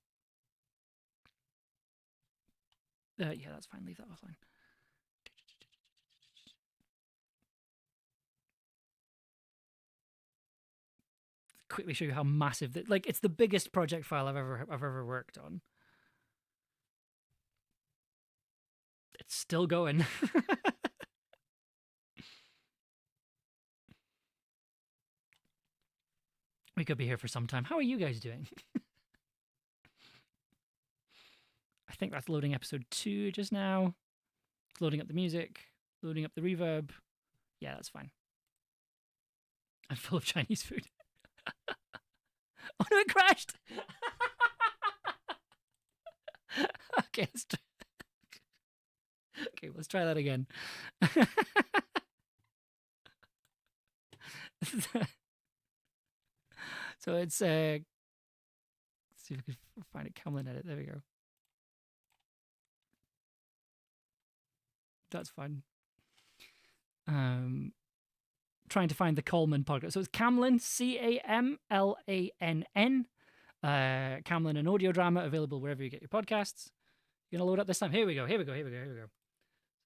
that's fine. Leave that offline. Quickly show you how massive that, like, it's the biggest project file I've ever worked on. It's still going. We could be here for some time. How are you guys doing? I think that's loading episode 2 just now. It's loading up the music, loading up the reverb. Yeah, that's fine. I'm full of Chinese food. Oh no, it crashed! Okay, okay, let's try that again. So it's let's see if we can find a Camlann edit. There we go. That's fine. Trying to find the Coleman podcast. So it's Camlann, Camlann. Camlann, an audio drama available wherever you get your podcasts. You're gonna load up this time. Here we go.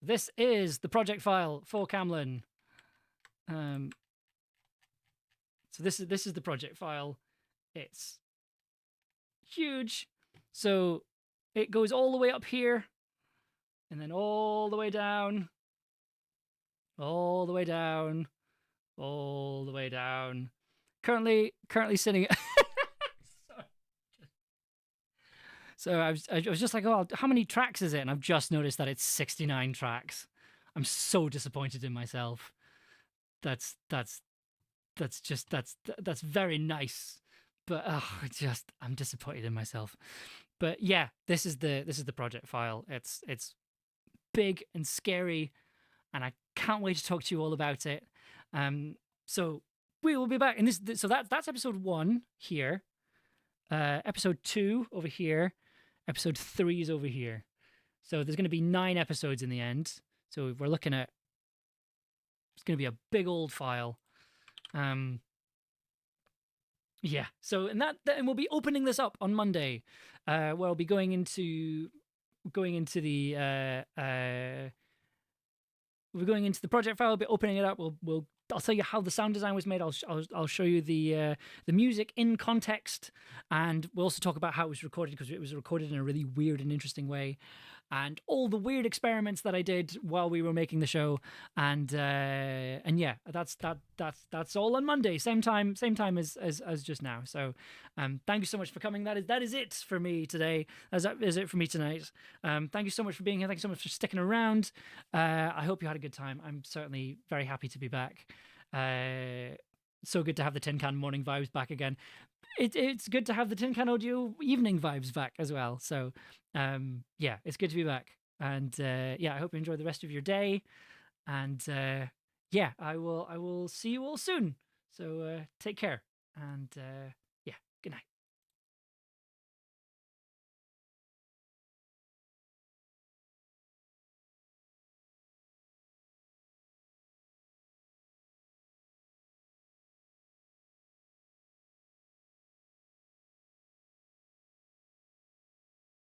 This is the project file for Camlann. So this is the project file. It's huge. So it goes all the way up here, and then all the way down, all the way down, all the way down. Currently sitting. So I was just like, oh, how many tracks is it? And I've just noticed that it's 69 tracks. I'm so disappointed in myself. That's very nice, but I'm disappointed in myself. But yeah, this is the project file. It's big and scary, and I can't wait to talk to you all about it. So we will be back in this. So that's episode 1 here. Episode 2 over here. Episode 3 is over here. So there's going to be 9 episodes in the end. So we're looking at, it's going to be a big old file. Yeah. So and we'll be opening this up on Monday, where I'll be going into the we're going into the project file. We'll be opening it up. I'll tell you how the sound design was made. I'll show you the music in context, and we'll also talk about how it was recorded, because it was recorded in a really weird and interesting way, and all the weird experiments that I did while we were making the show. And yeah, that's all on Monday, same time as just now. So thank you so much for coming. That is it for me today. That is it for me tonight. Thank you so much for being here. Thank you so much for sticking around. I hope you had a good time. I'm certainly very happy to be back. So good to have the Tin Can morning vibes back again. It's good to have the Tin Can audio evening vibes back as well. So yeah, it's good to be back. And yeah, I hope you enjoy the rest of your day. And yeah, I will see you all soon. So take care. And yeah, good night.